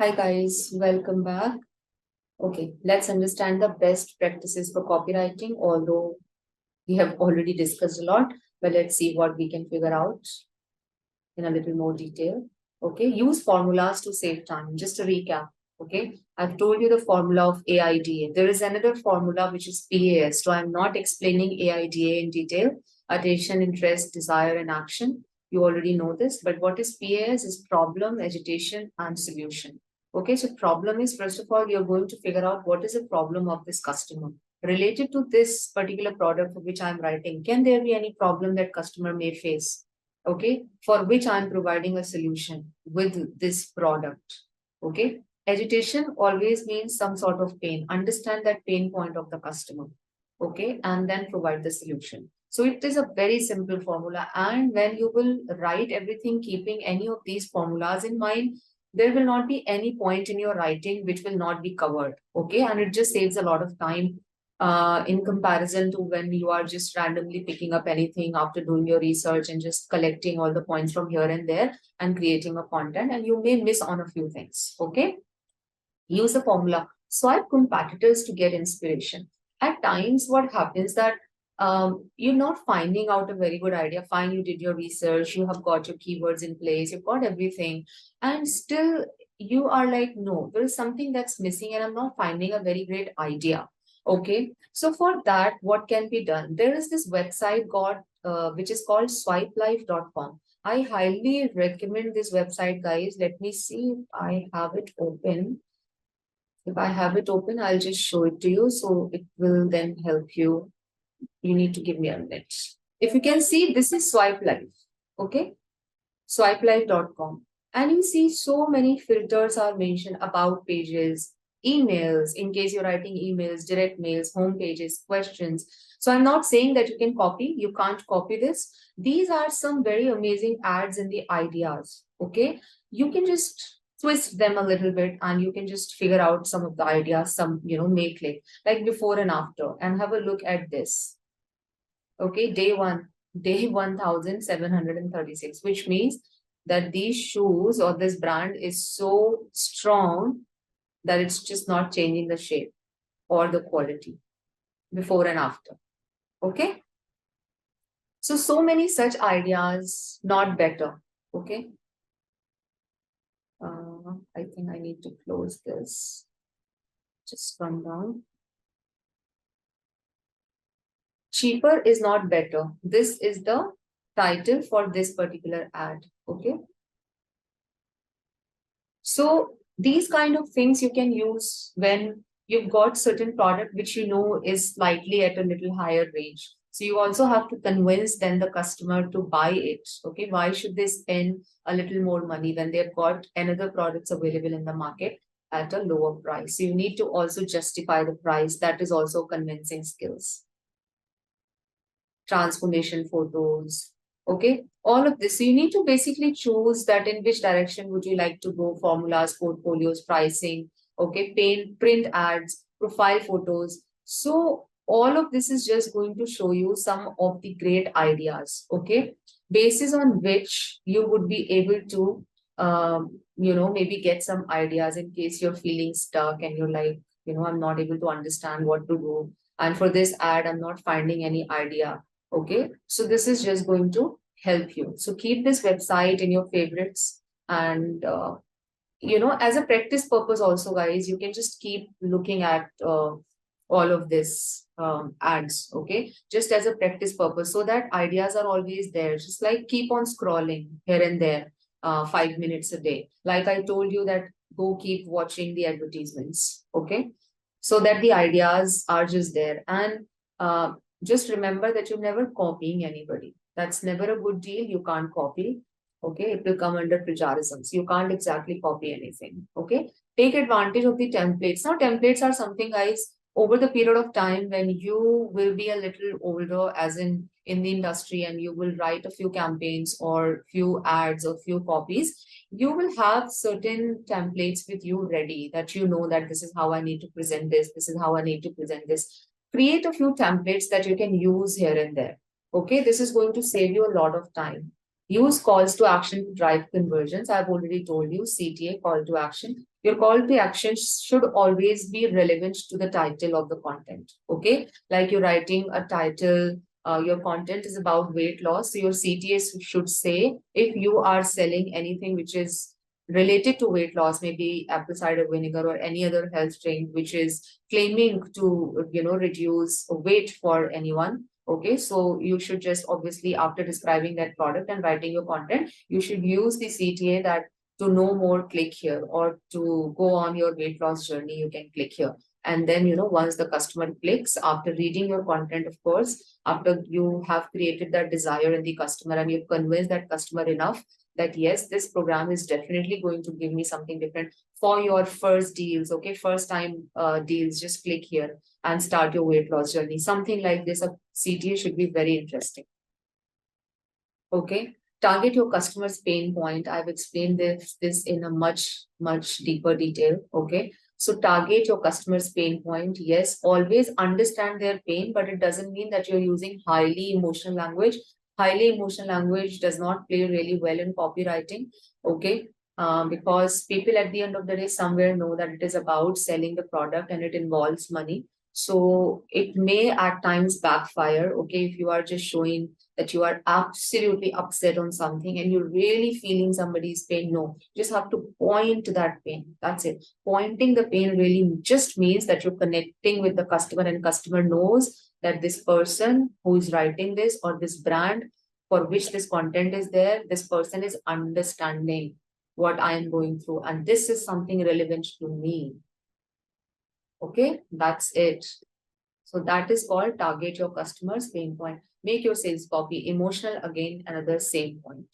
Hi guys, welcome back. Okay, let's understand the best practices for copywriting, although we have already discussed a lot, but let's see what we can figure out in a little more detail. Okay, use formulas to save time. Just a recap. Okay, I've told you the formula of AIDA. There is another formula which is PAS. So I'm not explaining AIDA in detail. Attention, interest, desire, and action. You already know this, but what is PAS is problem, agitation, and solution. Okay, so problem is, first of all, you're going to figure out what is the problem of this customer related to this particular product for which I'm writing. Can there be any problem that customer may face? Okay, for which I'm providing a solution with this product. Okay, agitation always means some sort of pain. Understand that pain point of the customer. Okay, and then provide the solution. So it is a very simple formula. And when you will write everything keeping any of these formulas in mind, there will not be any point in your writing which will not be covered. Okay, and it just saves a lot of time in comparison to when you are just randomly picking up anything after doing your research and just collecting all the points from here and there and creating a content, and you may miss on a few things. Okay, use the formula, swipe competitors to get inspiration. At times what happens that you're not finding out a very good idea. Fine, you did your research, you have got your keywords in place, you've got everything, and still you are like, no, there is something that's missing and I'm not finding a very great idea. Okay, so for that, what can be done? There is this website which is called swipelife.com. I highly recommend this website, guys. Let me see if I have it open. If I have it open, I'll just show it to you. So it will then help you. You need to give me a minute. If you can see, this is Swipe Life. Okay, swipelife.com. And you see so many filters are mentioned, about pages, emails, in case you're writing emails, direct mails, home pages, questions. So I'm not saying that you can copy, you can't copy this. These are some very amazing ads in the ideas. Okay, you can just twist them a little bit and you can just figure out some of the ideas, some, may click, like before and after, and have a look at this. Okay, day 1736, which means that these shoes or this brand is so strong that it's just not changing the shape or the quality before and after. Okay, so many such ideas, not better. Okay, I think I need to close this. Just come down. Cheaper is not better. This is the title for this particular ad. Okay, so these kind of things you can use when you've got certain product which you know is slightly at a little higher range. So you also have to convince then the customer to buy it. Okay, why should they spend a little more money when they've got another products available in the market at a lower price? So you need to also justify the price. That is also convincing skills. Transformation photos. Okay, all of this. So you need to basically choose that in which direction would you like to go, formulas, portfolios, pricing, okay, print ads, profile photos. So all of this is just going to show you some of the great ideas, okay, basis on which you would be able to, maybe get some ideas in case you're feeling stuck and you're like, I'm not able to understand what to do. And for this ad, I'm not finding any idea. Okay, so this is just going to help you. So keep this website in your favorites, and as a practice purpose also, guys, you can just keep looking at all of this ads. Okay, just as a practice purpose, so that ideas are always there. Just like keep on scrolling here and there, 5 minutes a day. Like I told you that go keep watching the advertisements. Okay, so that the ideas are just there. And just remember that you're never copying anybody. That's never a good deal. You can't copy. Okay, it will come under plagiarisms. You can't exactly copy anything. Okay, take advantage of the templates. Now, templates are something, guys, over the period of time when you will be a little older, as in the industry, and you will write a few campaigns or few ads or few copies, you will have certain templates with you ready, that that this is how I need to present this. This is how I need to present this. Create a few templates that you can use here and there. Okay, this is going to save you a lot of time. Use calls to action to drive conversions. I've already told you, CTA, call to action. Your call to action should always be relevant to the title of the content. Okay, like you're writing a title, your content is about weight loss. So your CTS should say, if you are selling anything which is related to weight loss, maybe apple cider vinegar or any other health drink which is claiming to, reduce weight for anyone. Okay, so you should just obviously, after describing that product and writing your content, you should use the CTA that to know more, click here, or to go on your weight loss journey, you can click here. And then, once the customer clicks, after reading your content, of course, after you have created that desire in the customer and you've convinced that customer enough that yes, this program is definitely going to give me something different for your first deals, okay, first time deals, just click here and start your weight loss journey. Something like this, a CTA should be very interesting. Okay. Target your customer's pain point. I've explained this in a much deeper detail. Okay. So target your customer's pain point. Yes, always understand their pain, but it doesn't mean that you're using highly emotional language. Highly emotional language does not play really well in copywriting. Okay. Because people at the end of the day somewhere know that it is about selling the product and it involves money. So it may at times backfire. Okay. If you are just showing that you are absolutely upset on something and you're really feeling somebody's pain. No, you just have to point to that pain. That's it. Pointing the pain really just means that you're connecting with the customer and customer knows that this person who is writing this or this brand for which this content is there, this person is understanding what I am going through. And this is something relevant to me. Okay, that's it. So that is called target your customer's pain point. Make your sales copy emotional. Again, another same point.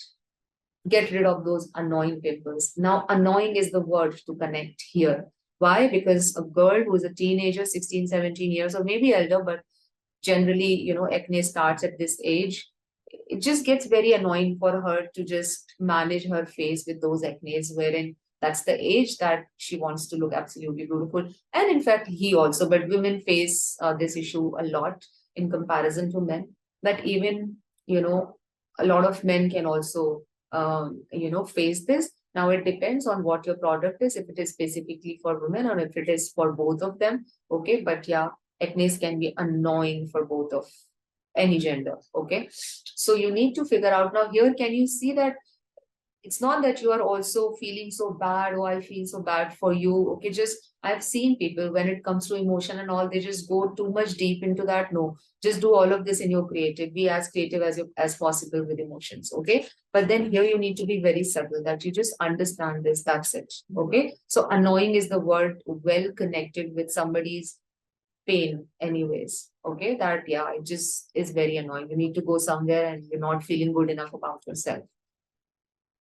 Get rid of those annoying papers. Now, annoying is the word to connect here. Why? Because a girl who is a teenager, 16, 17 years, or maybe elder, but generally, acne starts at this age. It just gets very annoying for her to just manage her face with those acne, wherein that's the age that she wants to look absolutely beautiful. And in fact, he also, but women face this issue a lot in comparison to men. That even, a lot of men can also, face this. Now, it depends on what your product is, if it is specifically for women or if it is for both of them. Okay, but yeah, acne can be annoying for both of any gender. Okay, so you need to figure out. Now here, can you see that it's not that you are also feeling so bad, oh, I feel so bad for you. Okay, just I've seen people when it comes to emotion and all, they just go too much deep into that. No, just do all of this in your creative. Be as creative as possible with emotions. Okay, but then here you need to be very subtle that you just understand this. That's it. Okay, so annoying is the word well connected with somebody's pain anyways. Okay, that yeah, it just is very annoying. You need to go somewhere and you're not feeling good enough about yourself.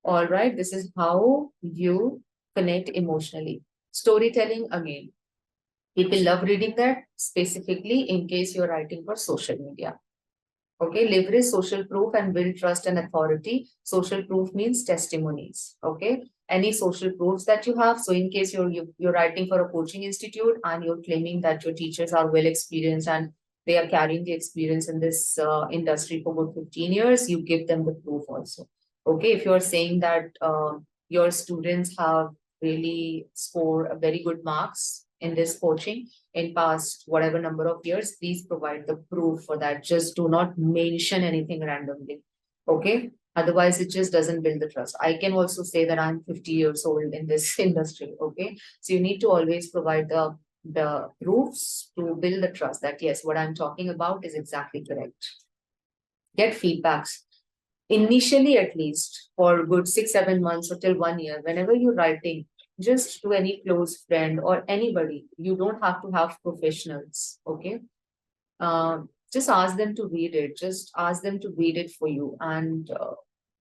All right, this is how you connect emotionally. Storytelling again. People love reading that specifically in case you're writing for social media. Okay, leverage social proof and build trust and authority. Social proof means testimonies. Okay, any social proofs that you have. So in case you're writing for a coaching institute and you're claiming that your teachers are well experienced and they are carrying the experience in this industry for about 15 years, you give them the proof also. Okay, if you're saying that your students have really scored a very good marks in this coaching in past whatever number of years, please provide the proof for that. Just do not mention anything randomly. Okay. Otherwise, it just doesn't build the trust. I can also say that I'm 50 years old in this industry. Okay. So you need to always provide the proofs to build the trust that yes, what I'm talking about is exactly correct. Get feedbacks. Initially, at least for good 6, 7 months or till 1 year, whenever you're writing, just to any close friend or anybody, you don't have to have professionals. Okay, just ask them to read it. Just ask them to read it for you, and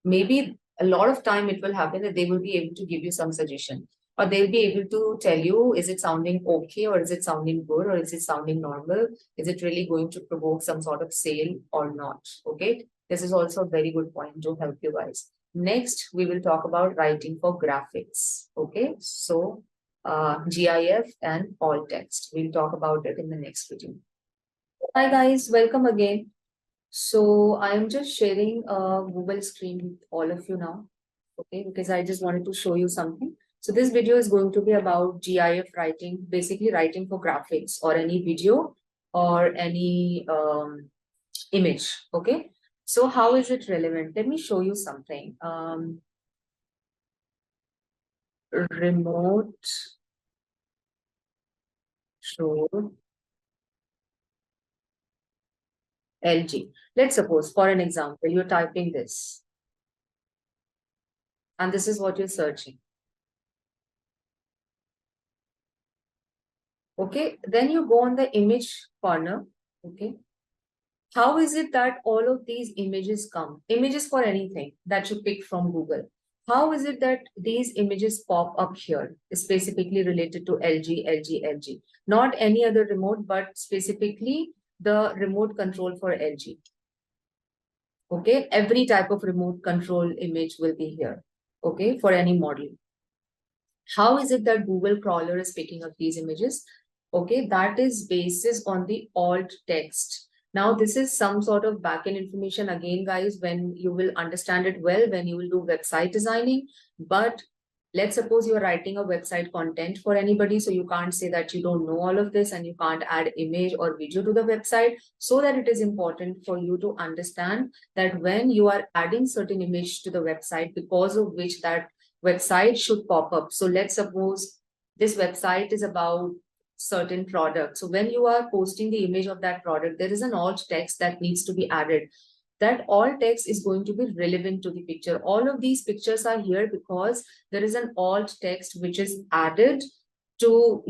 maybe a lot of time it will happen that they will be able to give you some suggestion, or they'll be able to tell you, is it sounding okay, or is it sounding good, or is it sounding normal, is it really going to provoke some sort of sale or not. Okay, this is also a very good point to help you guys. Next, we will talk about writing for graphics. Okay, so GIF and alt text. We'll talk about it in the next video. Hi guys, welcome again. So I'm just sharing a Google screen with all of you now. Okay, because I just wanted to show you something. So this video is going to be about GIF writing, basically writing for graphics or any video or any image. Okay. So how is it relevant? Let me show you something. Remote show LG. Let's suppose, for an example, you're typing this, and this is what you're searching. Okay, then you go on the image corner. Okay, how is it that all of these images come? Images for anything that you pick from Google. How is it that these images pop up here? Specifically related to LG, LG, LG. Not any other remote, but specifically the remote control for LG. Okay, every type of remote control image will be here. Okay, for any model. How is it that Google crawler is picking up these images? Okay, that is basis on the alt text. Now, this is some sort of backend information again, guys, when you will understand it well, when you will do website designing. But let's suppose you're writing a website content for anybody, so you can't say that you don't know all of this and you can't add image or video to the website. So that it is important for you to understand that when you are adding certain image to the website, because of which that website should pop up. So let's suppose this website is about certain product. So when you are posting the image of that product, there is an alt text that needs to be added. That alt text is going to be relevant to the picture. All of these pictures are here because there is an alt text which is added to,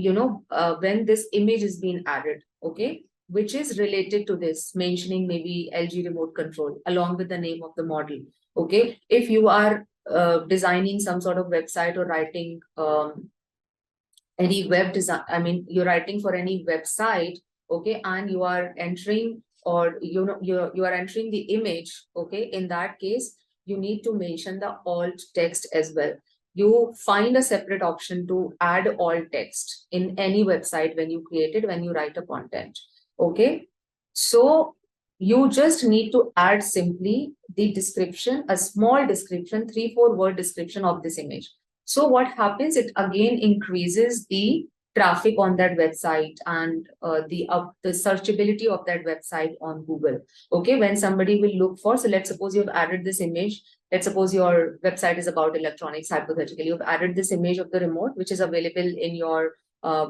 when this image is being added, okay, which is related to this, mentioning maybe LG remote control along with the name of the model. Okay, if you are designing some sort of website or writing any web design, I mean, you're writing for any website, okay, and you are entering, or you are entering the image, okay, in that case, you need to mention the alt text as well. You find a separate option to add alt text in any website when you create it, when you write a content, okay. So you just need to add simply the description, a small description, 3-4 word description of this image. So what happens, it again increases the traffic on that website and the searchability of that website on Google. Okay, when somebody will look for, so let's suppose you've added this image. Let's suppose your website is about electronics, hypothetically. You've added this image of the remote, which is available in your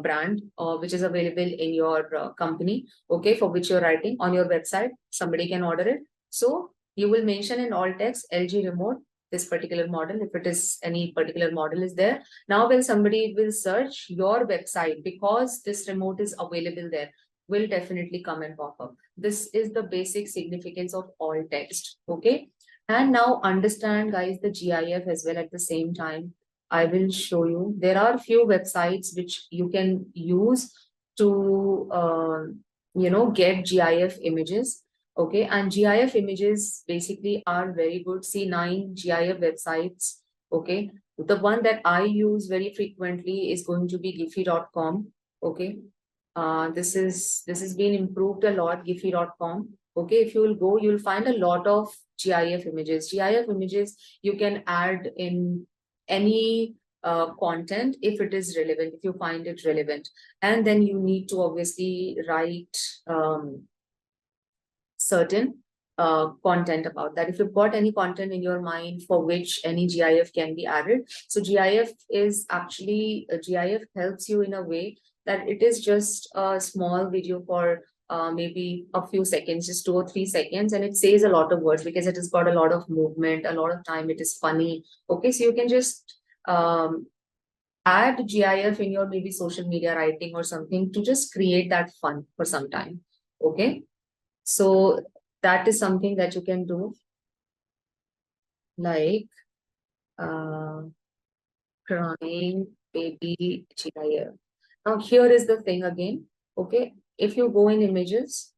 brand, or which is available in your company, okay, for which you're writing on your website. Somebody can order it. So you will mention in alt text LG remote, this particular model, if it is any particular model is there. Now, when somebody will search your website, because this remote is available there, will definitely come and pop up. This is the basic significance of alt text. Okay. And now understand, guys, the GIF as well at the same time. I will show you. There are few websites which you can use to, get GIF images. Okay, and GIF images basically are very good. See, 9 GIF websites. Okay, the one that I use very frequently is going to be Giphy.com. Okay, this is been improved a lot, Giphy.com. Okay, if you will go, you'll find a lot of GIF images. GIF images you can add in any content if it is relevant, if you find it relevant, and then you need to obviously write certain content about that. If you've got any content in your mind for which any GIF can be added, so GIF is actually, GIF helps you in a way that it is just a small video for maybe a few seconds, just 2 or 3 seconds, and it says a lot of words because it has got a lot of movement, a lot of time, it is funny. Okay, so you can just add GIF in your maybe social media writing or something to just create that fun for some time. Okay. So that is something that you can do, like crying baby GIF. Now here is the thing again. Okay, if you go in images,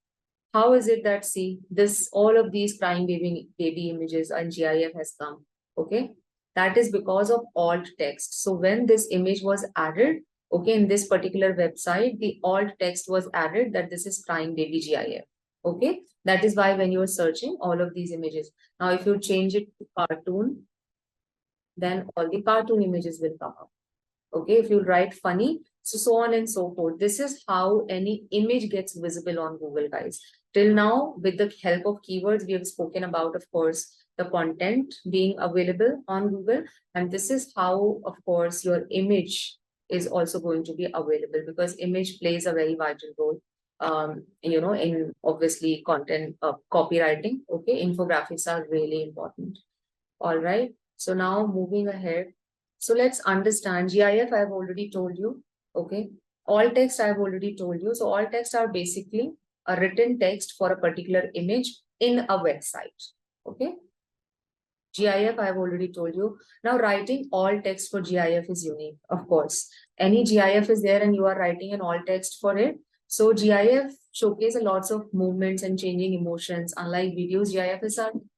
how is it that, see, this, all of these crying baby images and GIF has come? Okay, that is because of alt text. So when this image was added, okay, in this particular website, the alt text was added that this is crying baby GIF. Okay, that is why when you are searching all of these images. Now, if you change it to cartoon, then all the cartoon images will come up. Okay, if you write funny, so on and so forth. This is how any image gets visible on Google, guys. Till now, with the help of keywords, we have spoken about, of course, the content being available on Google. And this is how, of course, your image is also going to be available, because image plays a very vital role, in obviously content copywriting. Okay, infographics are really important. All right. So now moving ahead. So let's understand GIF. I've already told you. Okay. All text I've already told you. So all text are basically a written text for a particular image in a website. Okay. GIF, I've already told you. Now, writing all text for GIF is unique, of course. Any GIF is there and you are writing an all text for it. So GIF showcases lots of movements and changing emotions. Unlike videos,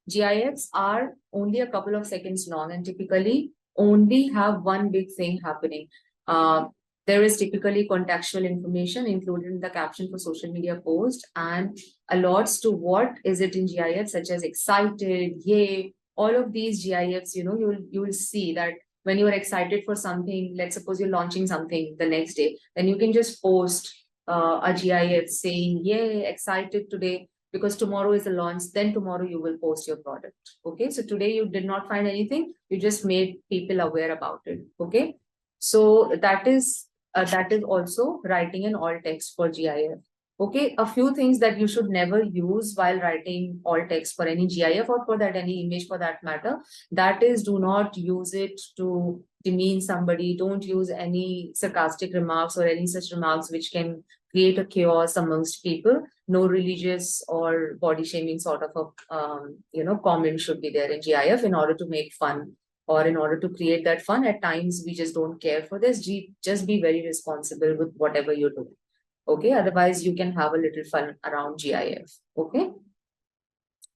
GIFs are only a couple of seconds long and typically only have one big thing happening. There is typically contextual information included in the caption for social media post and allots to what is it in GIF, such as excited, yay, all of these GIFs, you will see that when you are excited for something, let's suppose you're launching something the next day, then you can just post a GIF saying, yay, excited today, because tomorrow is the launch, then tomorrow you will post your product. Okay, so today you did not find anything, you just made people aware about it. Okay, so that is also writing an alt text for GIF. Okay, a few things that you should never use while writing alt text for any GIF or for that any image for that matter. That is, do not use it to demean somebody. Don't use any sarcastic remarks or any such remarks which can create a chaos amongst people. No religious or body shaming sort of a comment should be there in GIF in order to make fun or in order to create that fun. At times we just don't care for this. Just be very responsible with whatever you do. Okay, otherwise you can have a little fun around GIF. Okay,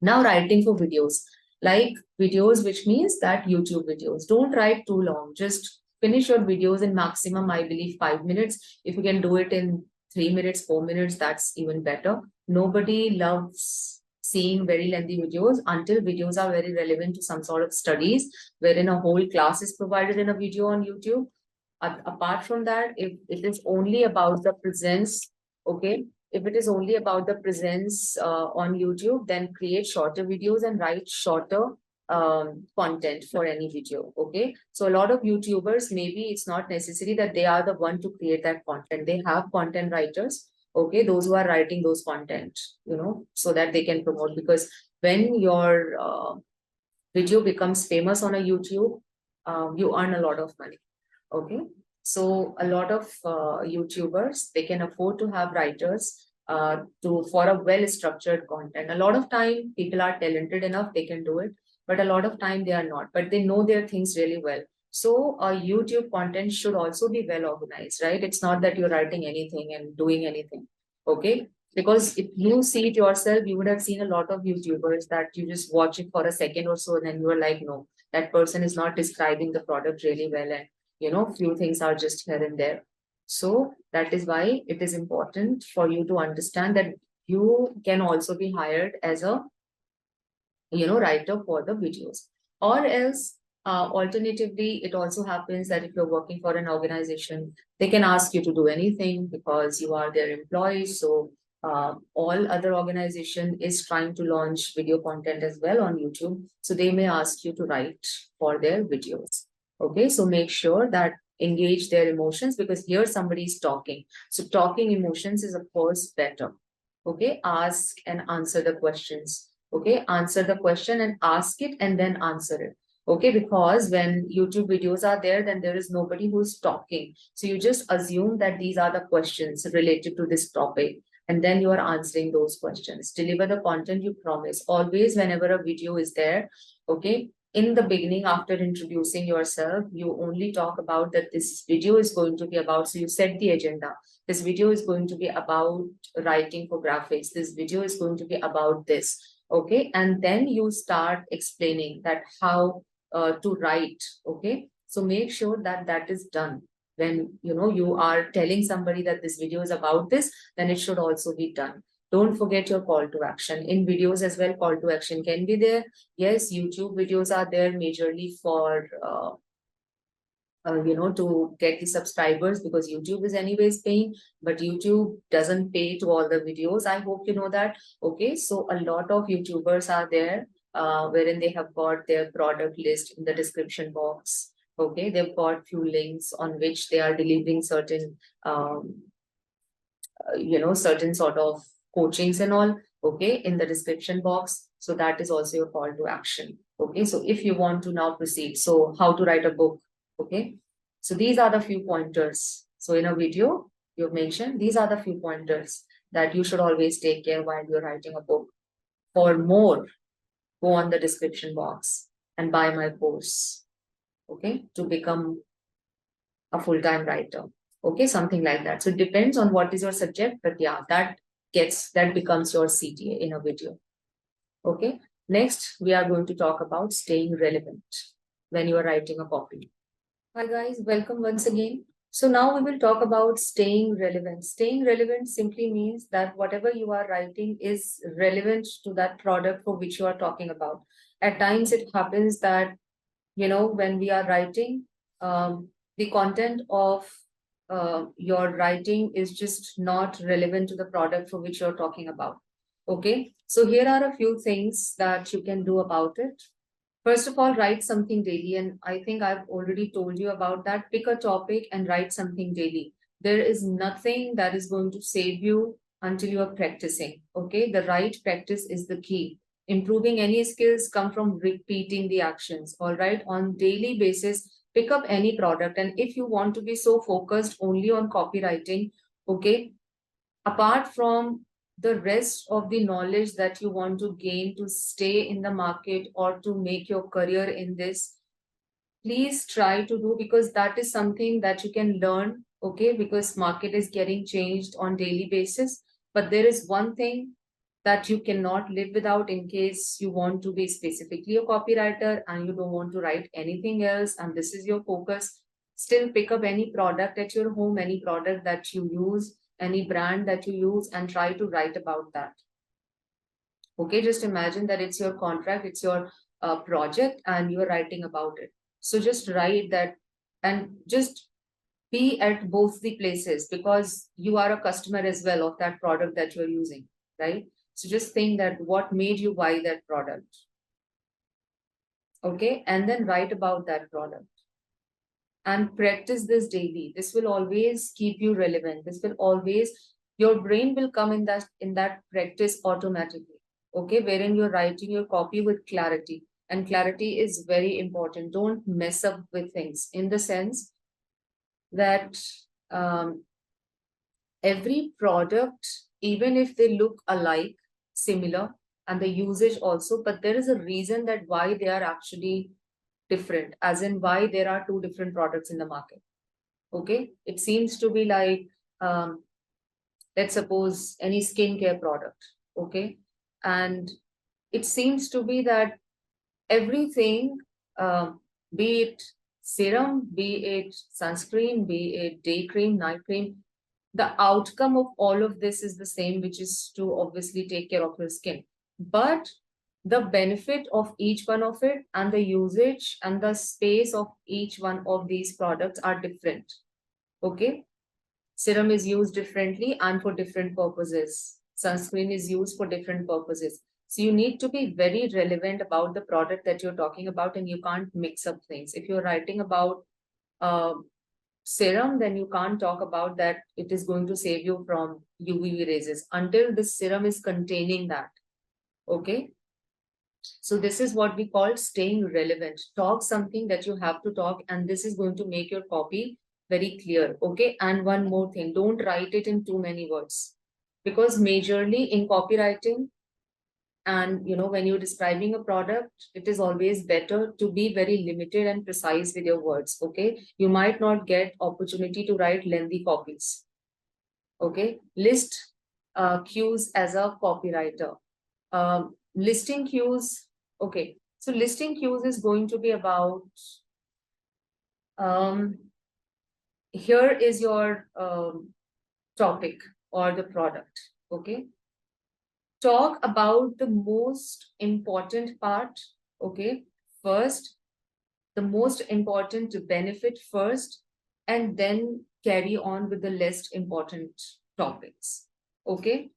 now writing for videos, like videos, which means that YouTube videos. Don't write too long, just finish your videos in maximum, I believe, 5 minutes. If you can do it in 3 minutes, 4 minutes, that's even better. Nobody loves seeing very lengthy videos until videos are very relevant to some sort of studies wherein a whole class is provided in a video on YouTube. Apart from that, if it is only about the presence, okay, if it is only about the presence on YouTube, then create shorter videos and write shorter content for any video. Okay, so a lot of YouTubers, maybe it's not necessary that they are the one to create that content. They have content writers, okay, those who are writing those content, so that they can promote. Because when your video becomes famous on a YouTube, you earn a lot of money. Okay, so a lot of YouTubers, they can afford to have writers for a well-structured content. A lot of time people are talented enough, they can do it, but a lot of time they are not, but they know their things really well. So YouTube content should also be well organized, right? It's not that you're writing anything and doing anything. Okay, because if you see it yourself, you would have seen a lot of YouTubers that you just watch it for a second or so, and then you are like, no, that person is not describing the product really well, and few things are just here and there. So that is why it is important for you to understand that you can also be hired as a writer for the videos. Or else alternatively, it also happens that if you're working for an organization, they can ask you to do anything because you are their employee. So all other organization is trying to launch video content as well on YouTube, so they may ask you to write for their videos. Okay, so make sure that engage their emotions, because here somebody is talking. So talking emotions is of course better. Okay, ask and answer the questions. Okay, answer the question and ask it and then answer it. Okay, because when YouTube videos are there, then there is nobody who's talking. So you just assume that these are the questions related to this topic, and then you are answering those questions. Deliver the content you promise. Always, whenever a video is there, okay, in the beginning, after introducing yourself, you only talk about that this video is going to be about, so you set the agenda. This video is going to be about writing for graphics. This video is going to be about this. Okay, and then you start explaining that how to write. Okay, so make sure that that is done. When you are telling somebody that this video is about this, then it should also be done. Don't forget your call to action. In videos as well, call to action can be there. Yes, YouTube videos are there majorly for to get the subscribers, because YouTube is anyways paying, but YouTube doesn't pay to all the videos. I hope you know that. Okay, so a lot of YouTubers are there, wherein they have got their product list in the description box. Okay, they've got few links on which they are delivering certain, certain sort of coachings and all. Okay, in the description box. So that is also your call to action. Okay, so if you want to now proceed, so how to write a book. Okay, so these are the few pointers. So in a video, you've mentioned these are the few pointers that you should always take care while you're writing a book. For more, go on the description box and buy my course. Okay, to become a full-time writer. Okay, something like that. So it depends on what is your subject, but yeah, that becomes your CTA in a video. Okay, next we are going to talk about staying relevant when you are writing a copy. Hi guys, welcome once again. So now we will talk about staying relevant. Staying relevant simply means that whatever you are writing is relevant to that product for which you are talking about. At times it happens that, when we are writing, the content of your writing is just not relevant to the product for which you're talking about. Okay, so here are a few things that you can do about it. First of all, write something daily. And I think I've already told you about that. Pick a topic and write something daily. There is nothing that is going to save you until you are practicing. Okay, the right practice is the key. Improving any skills come from repeating the actions. All right, on daily basis, pick up any product. And if you want to be so focused only on copywriting, okay, apart from the rest of the knowledge that you want to gain to stay in the market or to make your career in this, please try to do, because that is something that you can learn. Okay, because market is getting changed on daily basis, but there is one thing that you cannot live without. In case you want to be specifically a copywriter and you don't want to write anything else and this is your focus, still pick up any product at your home, any product that you use, any brand that you use, and try to write about that. Okay, just imagine that it's your contract, it's your project, and you're writing about it. So just write that and just be at both the places, because you are a customer as well of that product that you're using, right? So just think that what made you buy that product. Okay, and then write about that product and practice this daily. This will always keep you relevant. This will always, your brain will come in that practice automatically. Okay, wherein you're writing your copy with clarity, and clarity is very important. Don't mess up with things, in the sense that every product, even if they look alike, similar, and the usage also, but there is a reason that why they are actually different, as in why there are two different products in the market. Okay, it seems to be like, let's suppose any skincare product. Okay, and it seems to be that everything, be it serum, be it sunscreen, be it day cream, night cream, the outcome of all of this is the same, which is to obviously take care of your skin. But the benefit of each one of it and the usage and the space of each one of these products are different. Okay, serum is used differently and for different purposes. Sunscreen is used for different purposes. So you need to be very relevant about the product that you're talking about, and you can't mix up things. If you're writing about serum, then you can't talk about that it is going to save you from UVB raises until this serum is containing that. Okay, so this is what we call staying relevant. Talk something that you have to talk, and this is going to make your copy very clear. Okay, and one more thing, don't write it in too many words, because majorly in copywriting, and when you're describing a product, it is always better to be very limited and precise with your words. Okay, you might not get opportunity to write lengthy copies. Okay, list cues as a copywriter. Listing cues. Okay, so listing cues is going to be about, here is your topic or the product. Okay, talk about the most important part. Okay, first, the most important benefit first, and then carry on with the less important topics. Okay.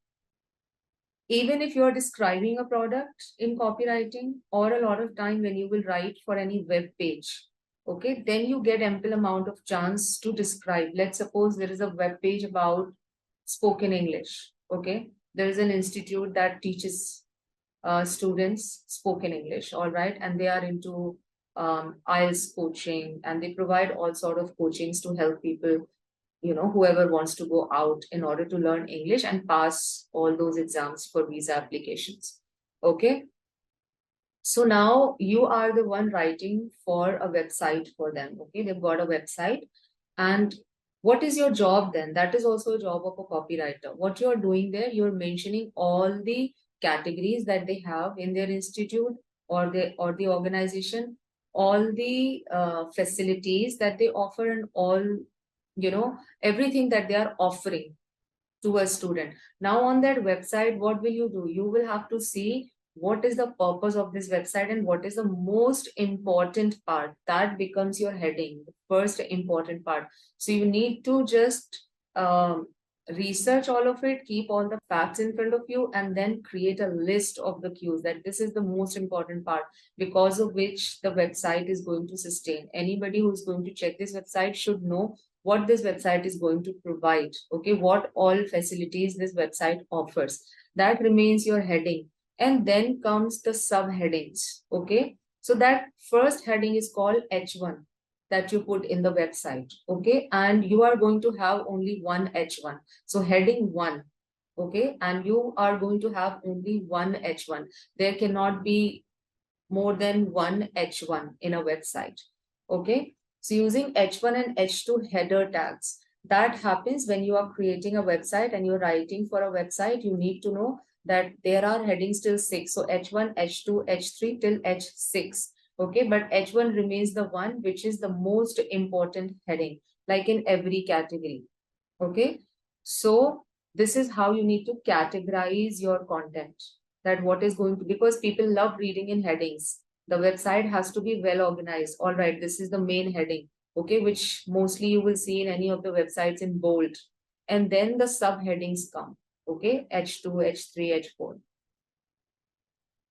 Even if you're describing a product in copywriting, or a lot of time when you will write for any web page, okay, then you get ample amount of chance to describe. Let's suppose there is a web page about spoken English. Okay. There is an institute that teaches students spoken English, all right, and they are into IELTS coaching, and they provide all sort of coachings to help people, whoever wants to go out in order to learn English and pass all those exams for visa applications. Okay. So now you are the one writing for a website for them. Okay. They've got a website. And what is your job then? That is also a job of a copywriter. What you're doing there, you're mentioning all the categories that they have in their institute, or the organization, all the facilities that they offer, and all, everything that they are offering to a student. Now on that website, what will you do? You will have to see what is the purpose of this website and what is the most important part. That becomes your heading, the first important part. So you need to just research all of it, keep all the facts in front of you, and then create a list of the cues that this is the most important part, because of which the website is going to sustain. Anybody who's going to check this website should know what this website is going to provide. Okay, what all facilities this website offers. That remains your heading. And then comes the subheadings. Okay, so that first heading is called H1 that you put in the website. Okay, and you are going to have only one H1. So heading 1. Okay, and you are going to have only one H1. There cannot be more than one H1 in a website. Okay, so using H1 and H2 header tags, that happens when you are creating a website and you're writing for a website. You need to know that there are headings till 6. So H1, H2, H3 till H6. Okay, but H1 remains the one which is the most important heading, like in every category. Okay, so this is how you need to categorize your content. That what is going to, because people love reading in headings. The website has to be well organized. All right, this is the main heading. Okay, which mostly you will see in any of the websites in bold. And then the subheadings come. Okay, H2, H3, H4.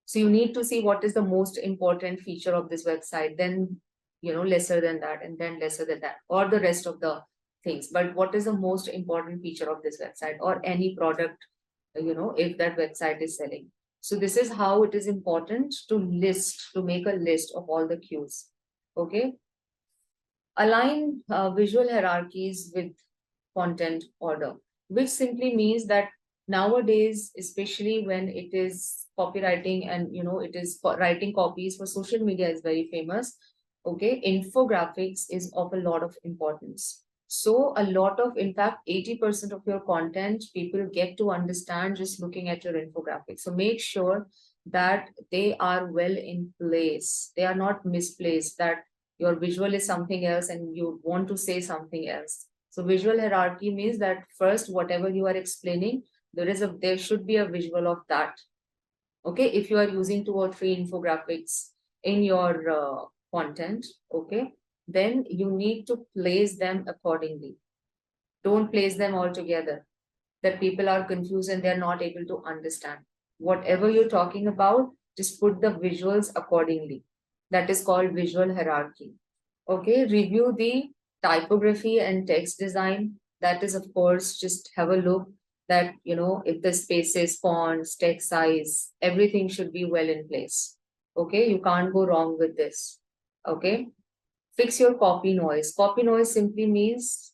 So you need to see what is the most important feature of this website, then, lesser than that, and then lesser than that, or the rest of the things. But what is the most important feature of this website or any product, if that website is selling. So this is how it is important to make a list of all the cues. Okay. Align visual hierarchies with content order, which simply means that nowadays, especially when it is copywriting and it is writing copies for social media is very famous. Okay, infographics is of a lot of importance. So a lot of, in fact, 80% of your content people get to understand just looking at your infographics. So make sure that they are well in place. They are not misplaced, that your visual is something else and you want to say something else. So visual hierarchy means that first, whatever you are explaining, there should be a visual of that. Okay, if you are using 2 or 3 infographics in your content, okay, then you need to place them accordingly. Don't place them all together, that people are confused and they're not able to understand. Whatever you're talking about, just put the visuals accordingly. That is called visual hierarchy. Okay, review the typography and text design. That is, of course, just have a look that, if the spaces, fonts, text size, everything should be well in place. Okay, you can't go wrong with this. Okay, fix your copy noise. Copy noise simply means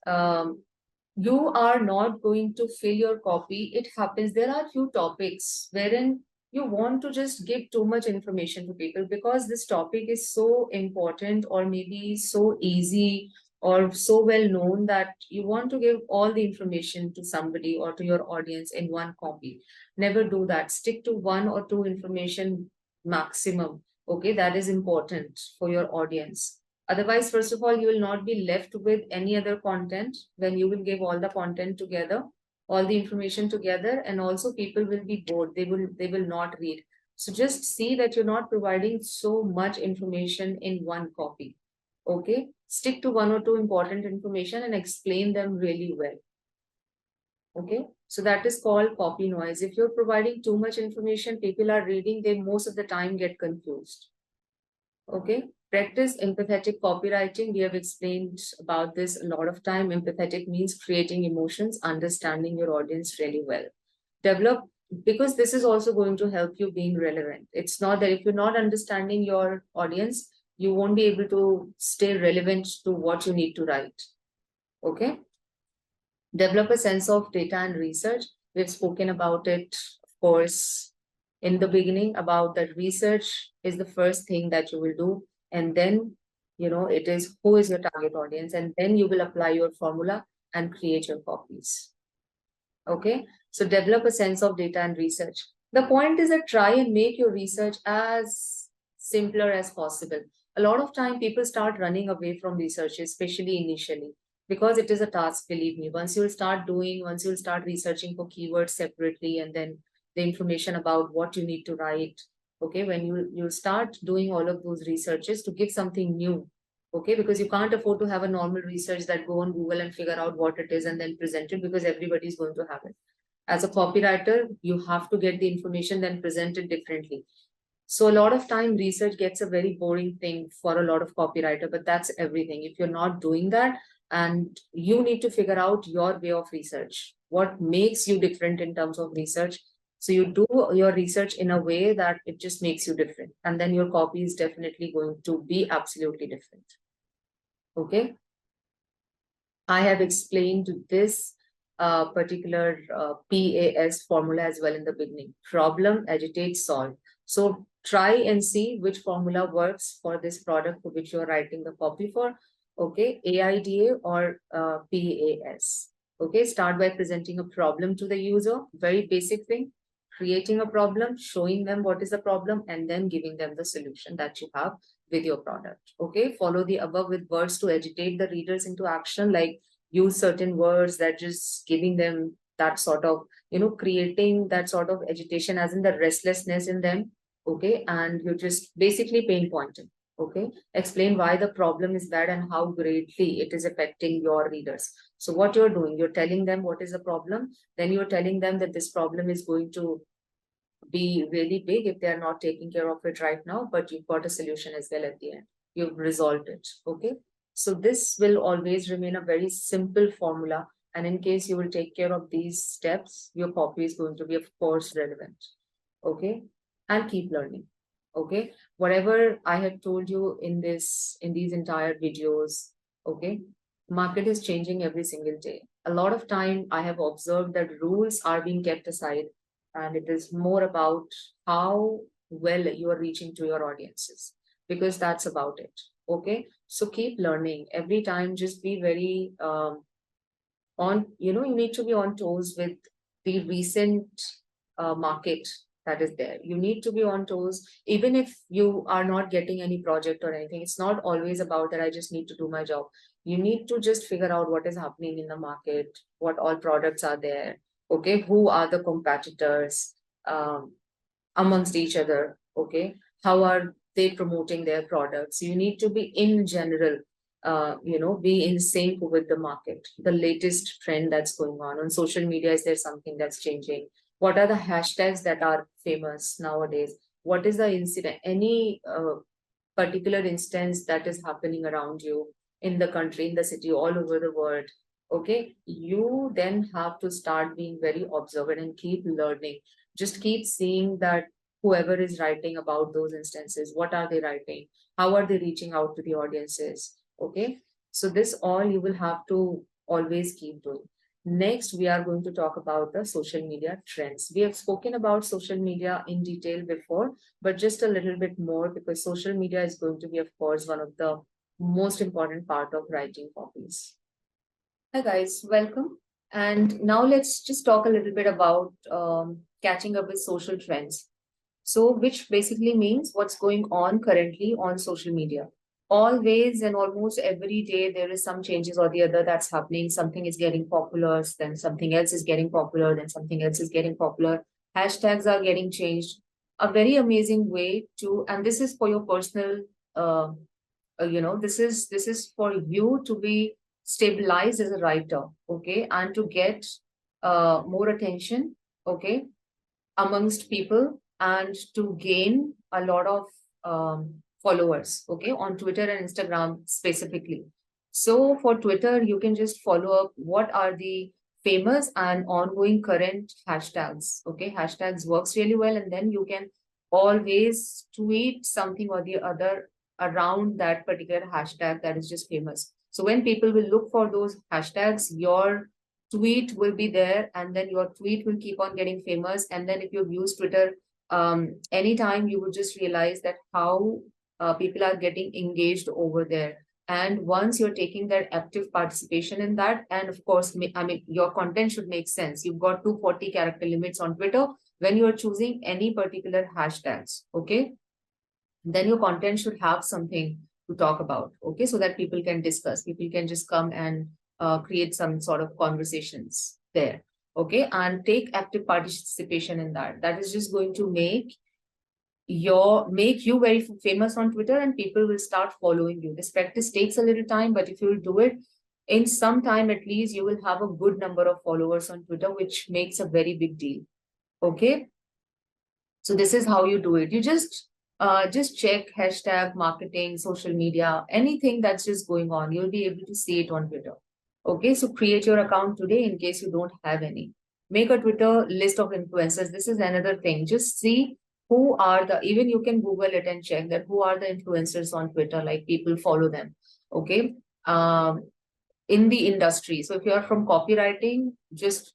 you are not going to fill your copy. It happens. There are few topics wherein you want to just give too much information to people because this topic is so important or maybe so easy or so well known that you want to give all the information to somebody or to your audience in one copy. Never do that. Stick to 1 or 2 information maximum. Okay, that is important for your audience. Otherwise, first of all, you will not be left with any other content when you will give all the content together, all the information together, and also people will be bored. They will not read. So just see that you're not providing so much information in one copy. Okay, stick to 1 or 2 important information and explain them really well. Okay, so that is called copy noise. If you're providing too much information, people are reading, they most of the time get confused. Okay, practice empathetic copywriting. We have explained about this a lot of time. Empathetic means creating emotions, understanding your audience really well. Develop, because this is also going to help you being relevant. It's not that if you're not understanding your audience, you won't be able to stay relevant to what you need to write. Okay. Develop a sense of data and research. We've spoken about it, of course, in the beginning about that research is the first thing that you will do. And then, it is who is your target audience. And then you will apply your formula and create your copies. Okay. So develop a sense of data and research. The point is that try and make your research as simpler as possible. A lot of time people start running away from research, especially initially, because it is a task, believe me. Once you'll start researching for keywords separately and then the information about what you need to write. Okay, when you'll start doing all of those researches to give something new. Okay, because you can't afford to have a normal research that go on Google and figure out what it is and then present it because everybody's going to have it. As a copywriter, you have to get the information then present it differently. So a lot of time research gets a very boring thing for a lot of copywriter, but that's everything. If you're not doing that, and you need to figure out your way of research, what makes you different in terms of research. So you do your research in a way that it just makes you different. And then your copy is definitely going to be absolutely different. Okay. I have explained this particular PAS formula as well in the beginning. Problem, agitate, solve. So try and see which formula works for this product for which you're writing the copy for. Okay, AIDA or PAS. Okay, start by presenting a problem to the user. Very basic thing. Creating a problem, showing them what is the problem, and then giving them the solution that you have with your product. Okay, follow the above with words to agitate the readers into action, like use certain words that just giving them that sort of, creating that sort of agitation, as in the restlessness in them. Okay, and you just basically pinpointing. Okay, explain why the problem is bad and how greatly it is affecting your readers. So what you're doing, you're telling them what is the problem, then you're telling them that this problem is going to be really big if they're not taking care of it right now, but you've got a solution as well at the end. You've resolved it. Okay. So this will always remain a very simple formula. And in case you will take care of these steps, your copy is going to be, of course, relevant. Okay. And keep learning. Okay. Whatever I have told you in these entire videos, okay, market is changing every single day. A lot of time I have observed that rules are being kept aside, and it is more about how well you are reaching to your audiences, because that's about it. Okay, so keep learning every time. Just be very you need to be on toes with the recent market that is there. You need to be on toes even if you are not getting any project or anything. It's not always about that I just need to do my job. You need to just figure out what is happening in the market, what all products are there. Okay, who are the competitors um, amongst each other. Okay, how are they promoting their products? You need to be in general, be in sync with the market, the latest trend that's going on social media. Is there something that's changing? What are the hashtags that are famous nowadays? What is the incident, any particular instance that is happening around you in the country, in the city, all over the world? Okay, you then have to start being very observant and keep learning. Just keep seeing that whoever is writing about those instances, what are they writing? How are they reaching out to the audiences? Okay, so this all you will have to always keep doing. Next, we are going to talk about the social media trends. We have spoken about social media in detail before, but just a little bit more, because social media is going to be, of course, one of the most important part of writing copies. Hi guys, welcome. And now let's just talk a little bit about catching up with social trends. So, which basically means what's going on currently on social media. Always and almost every day, there is some changes or the other that's happening. Something is getting popular, then something else is getting popular, then something else is getting popular. Hashtags are getting changed. A very amazing way to, and this is for your personal this is for you to be stabilized as a writer, okay, and to get more attention, okay, amongst people, and to gain a lot of followers, okay, on Twitter and Instagram specifically. So for Twitter, you can just follow up what are the famous and ongoing current hashtags. Okay, hashtags works really well, and then you can always tweet something or the other around that particular hashtag that is just famous. So when people will look for those hashtags, your tweet will be there, and then your tweet will keep on getting famous. And then if you've used Twitter anytime, you will just realize that how people are getting engaged over there. And once you're taking that active participation in that, and of course, I mean, your content should make sense. You've got 240 character limits on Twitter when you're choosing any particular hashtags, okay? Then your content should have something to talk about, okay, so that people can discuss, people can just come and create some sort of conversations there, okay, and take active participation in that. That is just going to make you very famous on Twitter, and people will start following you. This practice takes a little time, but if you will do it in some time, at least you will have a good number of followers on Twitter, which makes a very big deal, okay. So this is how you do it. You just check hashtag marketing, social media, anything that's just going on. You'll be able to see it on Twitter. Okay, so create your account today in case you don't have any. Make a Twitter list of influencers. This is another thing. Just see who are even you can Google it and check that who are the influencers on Twitter, like people follow them. Okay. In the industry. So if you are from copywriting, just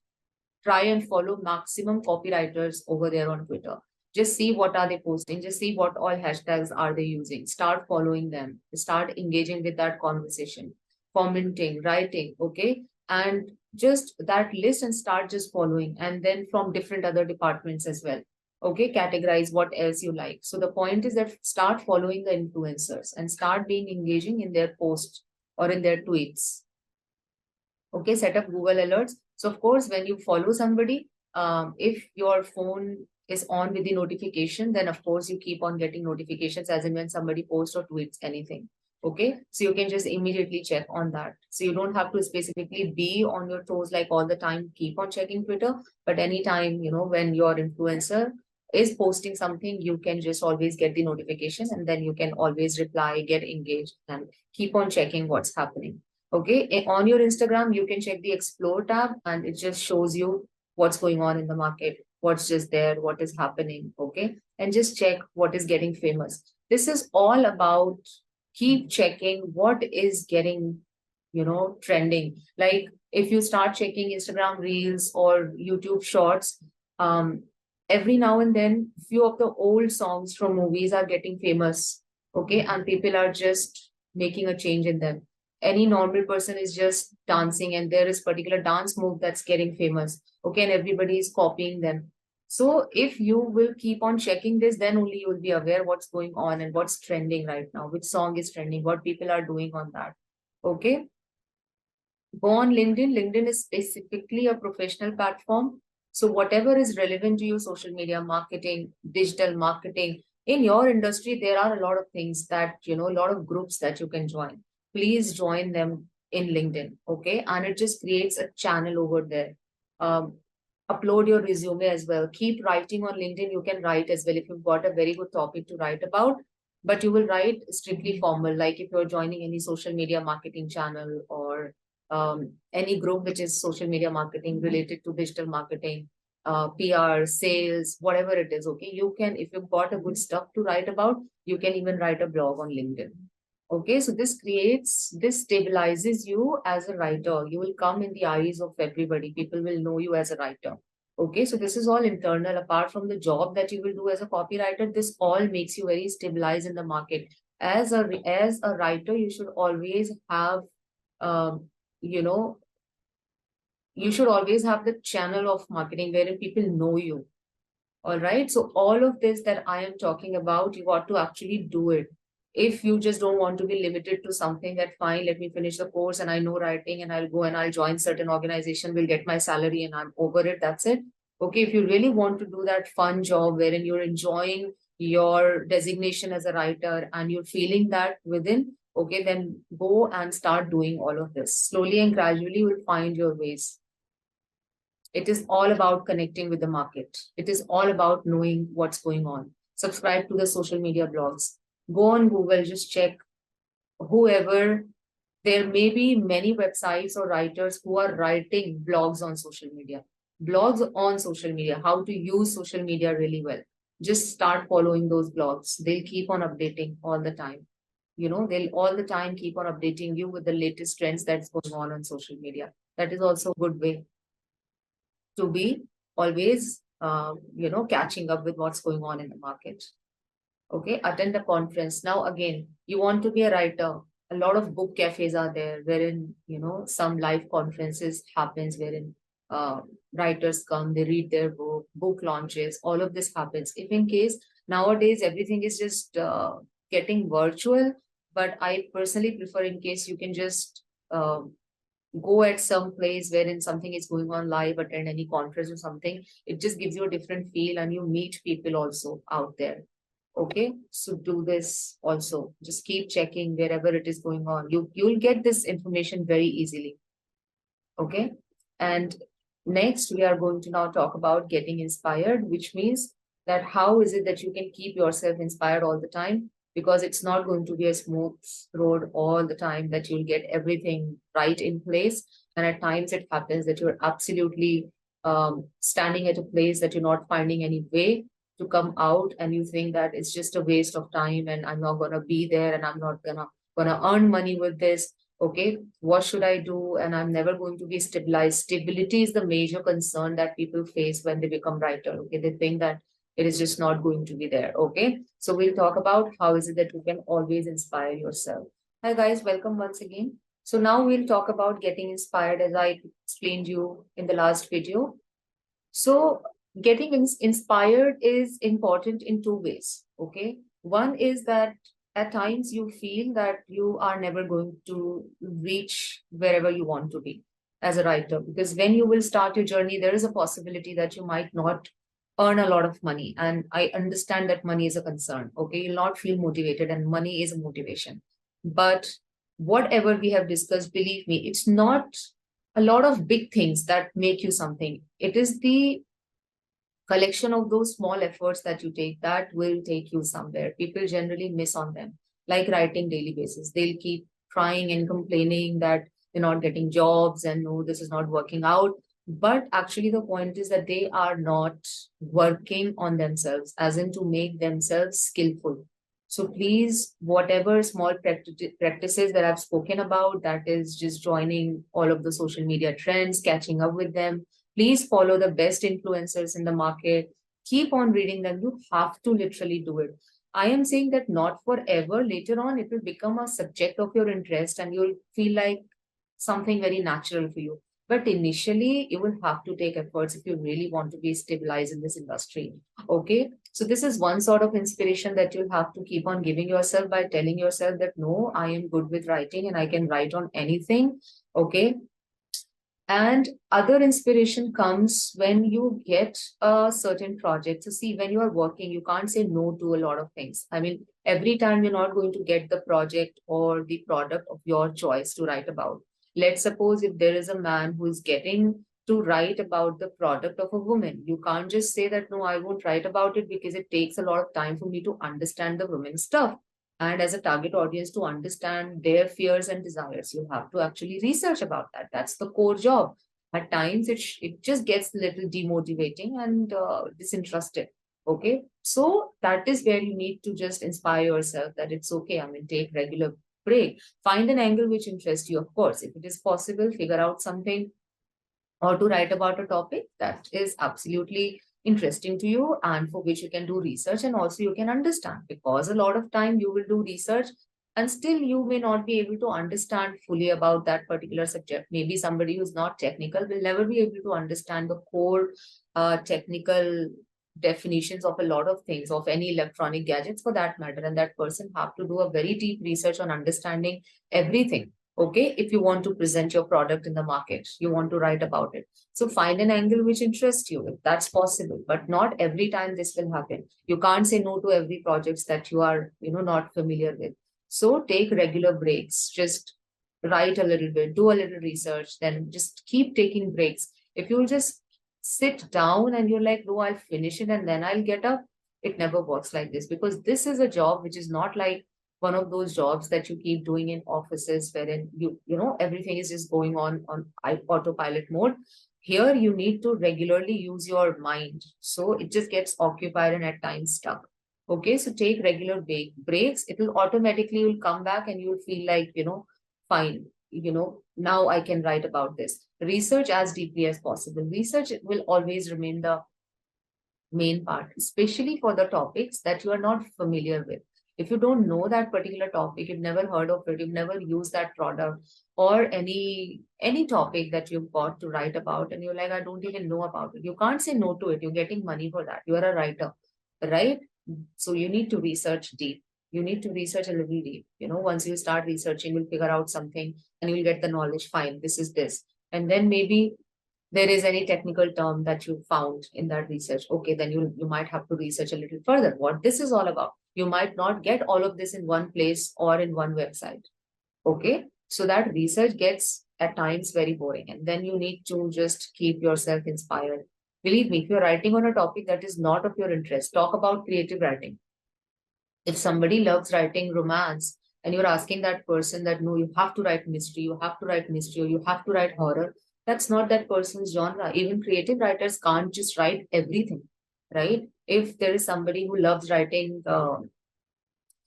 try and follow maximum copywriters over there on Twitter. Just see what are they posting. Just see what all hashtags are they using. Start following them. Start engaging with that conversation, commenting, writing, okay? And just that list and start just following. And then from different other departments as well. Okay, categorize what else you like. So the point is that start following the influencers and start being engaging in their posts or in their tweets. Okay, set up Google alerts. So of course, when you follow somebody, if your phone is on with the notification, then of course you keep on getting notifications as in when somebody posts or tweets anything. Okay, so you can just immediately check on that. So you don't have to specifically be on your toes like all the time, keep on checking Twitter, but anytime, when your influencer is posting something, you can just always get the notification, and then you can always reply, get engaged, and keep on checking what's happening. Okay, on your Instagram, you can check the Explore tab, and it just shows you what's going on in the market, what's just there, what is happening. Okay, and just check what is getting famous. This is all about keep checking what is getting, trending. Like if you start checking Instagram Reels or YouTube Shorts, every now and then, few of the old songs from movies are getting famous. Okay, and people are just making a change in them. Any normal person is just dancing, and there is particular dance move that's getting famous, okay, and everybody is copying them. So if you will keep on checking this, then only you will be aware what's going on and what's trending right now, which song is trending, what people are doing on that. Okay, go on LinkedIn. LinkedIn is specifically a professional platform. So whatever is relevant to you, social media marketing, digital marketing, in your industry, there are a lot of things that, a lot of groups that you can join. Please join them in LinkedIn, okay? And it just creates a channel over there. Upload your resume as well. Keep writing on LinkedIn. You can write as well if you've got a very good topic to write about, but you will write strictly formal, like if you're joining any social media marketing channel or any group which is social media marketing related to digital marketing, PR, sales, whatever it is, okay? You can, if you've got a good stuff to write about, you can even write a blog on LinkedIn. Okay, so this stabilizes you as a writer. You will come in the eyes of everybody. People will know you as a writer. Okay, so this is all internal. Apart from the job that you will do as a copywriter, this all makes you very stabilized in the market. As a writer, you should always have, you know, you should always have the channel of marketing wherein people know you. All right. So all of this that I am talking about, you got to actually do it. If you just don't want to be limited to something that fine, let me finish the course and I know writing and I'll go and I'll join certain organization, will get my salary and I'm over it. That's it. Okay. If you really want to do that fun job wherein you're enjoying your designation as a writer and you're feeling that within, okay, then go and start doing all of this. Slowly and gradually, you will find your ways. It is all about connecting with the market. It is all about knowing what's going on. Subscribe to the social media blogs. Go on Google, just check whoever. There may be many websites or writers who are writing blogs on social media. Blogs on social media, how to use social media really well. Just start following those blogs. They'll keep on updating all the time. They'll all the time keep on updating you with the latest trends that's going on social media. That is also a good way to be always, catching up with what's going on in the market. Okay, attend a conference. Now, again, you want to be a writer. A lot of book cafes are there, wherein, some live conferences happens, wherein writers come, they read their book launches, all of this happens. If in case nowadays everything is just getting virtual, but I personally prefer in case you can just go at some place wherein something is going on live, attend any conference or something. It just gives you a different feel and you meet people also out there. Okay, so do this also. Just keep checking wherever it is going on. You'll get this information very easily. Okay, and next we are going to now talk about getting inspired, which means that how is it that you can keep yourself inspired all the time? Because it's not going to be a smooth road all the time that you'll get everything right in place. And at times it happens that you're absolutely standing at a place that you're not finding any way to come out, and you think that it's just a waste of time and I'm not going to be there and I'm not gonna earn money with this. Okay, what should I do? And I'm never going to be stabilized. Stability is the major concern that people face when they become writer. Okay, they think that it is just not going to be there. Okay, so we'll talk about how is it that you can always inspire yourself. Hi guys, welcome once again. So now we'll talk about getting inspired, as I explained you in the last video. So getting inspired is important in two ways. Okay, one is that at times you feel that you are never going to reach wherever you want to be as a writer, because when you will start your journey, there is a possibility that you might not earn a lot of money. And I understand that money is a concern. Okay, you'll not feel motivated, and money is a motivation. But whatever we have discussed, believe me, it's not a lot of big things that make you something. It is the collection of those small efforts that you take that will take you somewhere. People generally miss on them, like writing daily basis. They'll keep crying and complaining that they're not getting jobs and no, this is not working out. But actually, the point is that they are not working on themselves, as in to make themselves skillful. So please, whatever small practices that I've spoken about, that is just joining all of the social media trends, catching up with them. Please follow the best influencers in the market. Keep on reading them. You have to literally do it. I am saying that not forever. Later on, it will become a subject of your interest and you'll feel like something very natural for you. But initially, you will have to take efforts if you really want to be stabilized in this industry. Okay. So this is one sort of inspiration that you'll have to keep on giving yourself by telling yourself that, no, I am good with writing and I can write on anything. Okay. And other inspiration comes when you get a certain project. So see, when you are working, you can't say no to a lot of things. I mean, every time you're not going to get the project or the product of your choice to write about. Let's suppose if there is a man who is getting to write about the product of a woman, you can't just say that, no, I won't write about it because it takes a lot of time for me to understand the women's stuff. And as a target audience, to understand their fears and desires, you have to actually research about that. That's the core job. At times, it just gets a little demotivating and disinterested. Okay, so that is where you need to just inspire yourself that it's okay. I mean, take regular break. Find an angle which interests you, of course. If it is possible, figure out something or to write about a topic that is absolutely interesting to you and for which you can do research and also you can understand, because a lot of time you will do research and still you may not be able to understand fully about that particular subject. Maybe somebody who's not technical will never be able to understand the core technical definitions of a lot of things, of any electronic gadgets for that matter, and that person have to do a very deep research on understanding everything. Okay, if you want to present your product in the market, you want to write about it. So find an angle which interests you, if that's possible. But not every time this will happen. You can't say no to every project that you are, not familiar with. So take regular breaks, just write a little bit, do a little research, then just keep taking breaks. If you'll just sit down and you're like, no, I'll finish it and then I'll get up, it never works like this, because this is a job which is not like one of those jobs that you keep doing in offices wherein everything is just going on autopilot mode. Here you need to regularly use your mind, so it just gets occupied and at times stuck. Okay, so take regular breaks. It will automatically, you'll come back and you'll feel like, fine, now I can write about this. Research as deeply as possible. Research will always remain the main part, especially for the topics that you are not familiar with. If you don't know that particular topic, you've never heard of it, you've never used that product, or any topic that you've got to write about, and you're like, I don't even know about it. You can't say no to it. You're getting money for that. You are a writer, right? So you need to research deep. You need to research a little deep. Once you start researching, you'll figure out something and you'll get the knowledge. Fine, this is this. And then maybe there is any technical term that you found in that research. Okay, then you might have to research a little further what this is all about. You might not get all of this in one place or in one website. Okay, so that research gets at times very boring, and then you need to just keep yourself inspired. Believe me, if you're writing on a topic that is not of your interest, talk about creative writing. If somebody loves writing romance and you're asking that person that no, you have to write mystery, you have to write mystery, or you have to write horror, that's not that person's genre. Even creative writers can't just write everything, right? If there is somebody who loves writing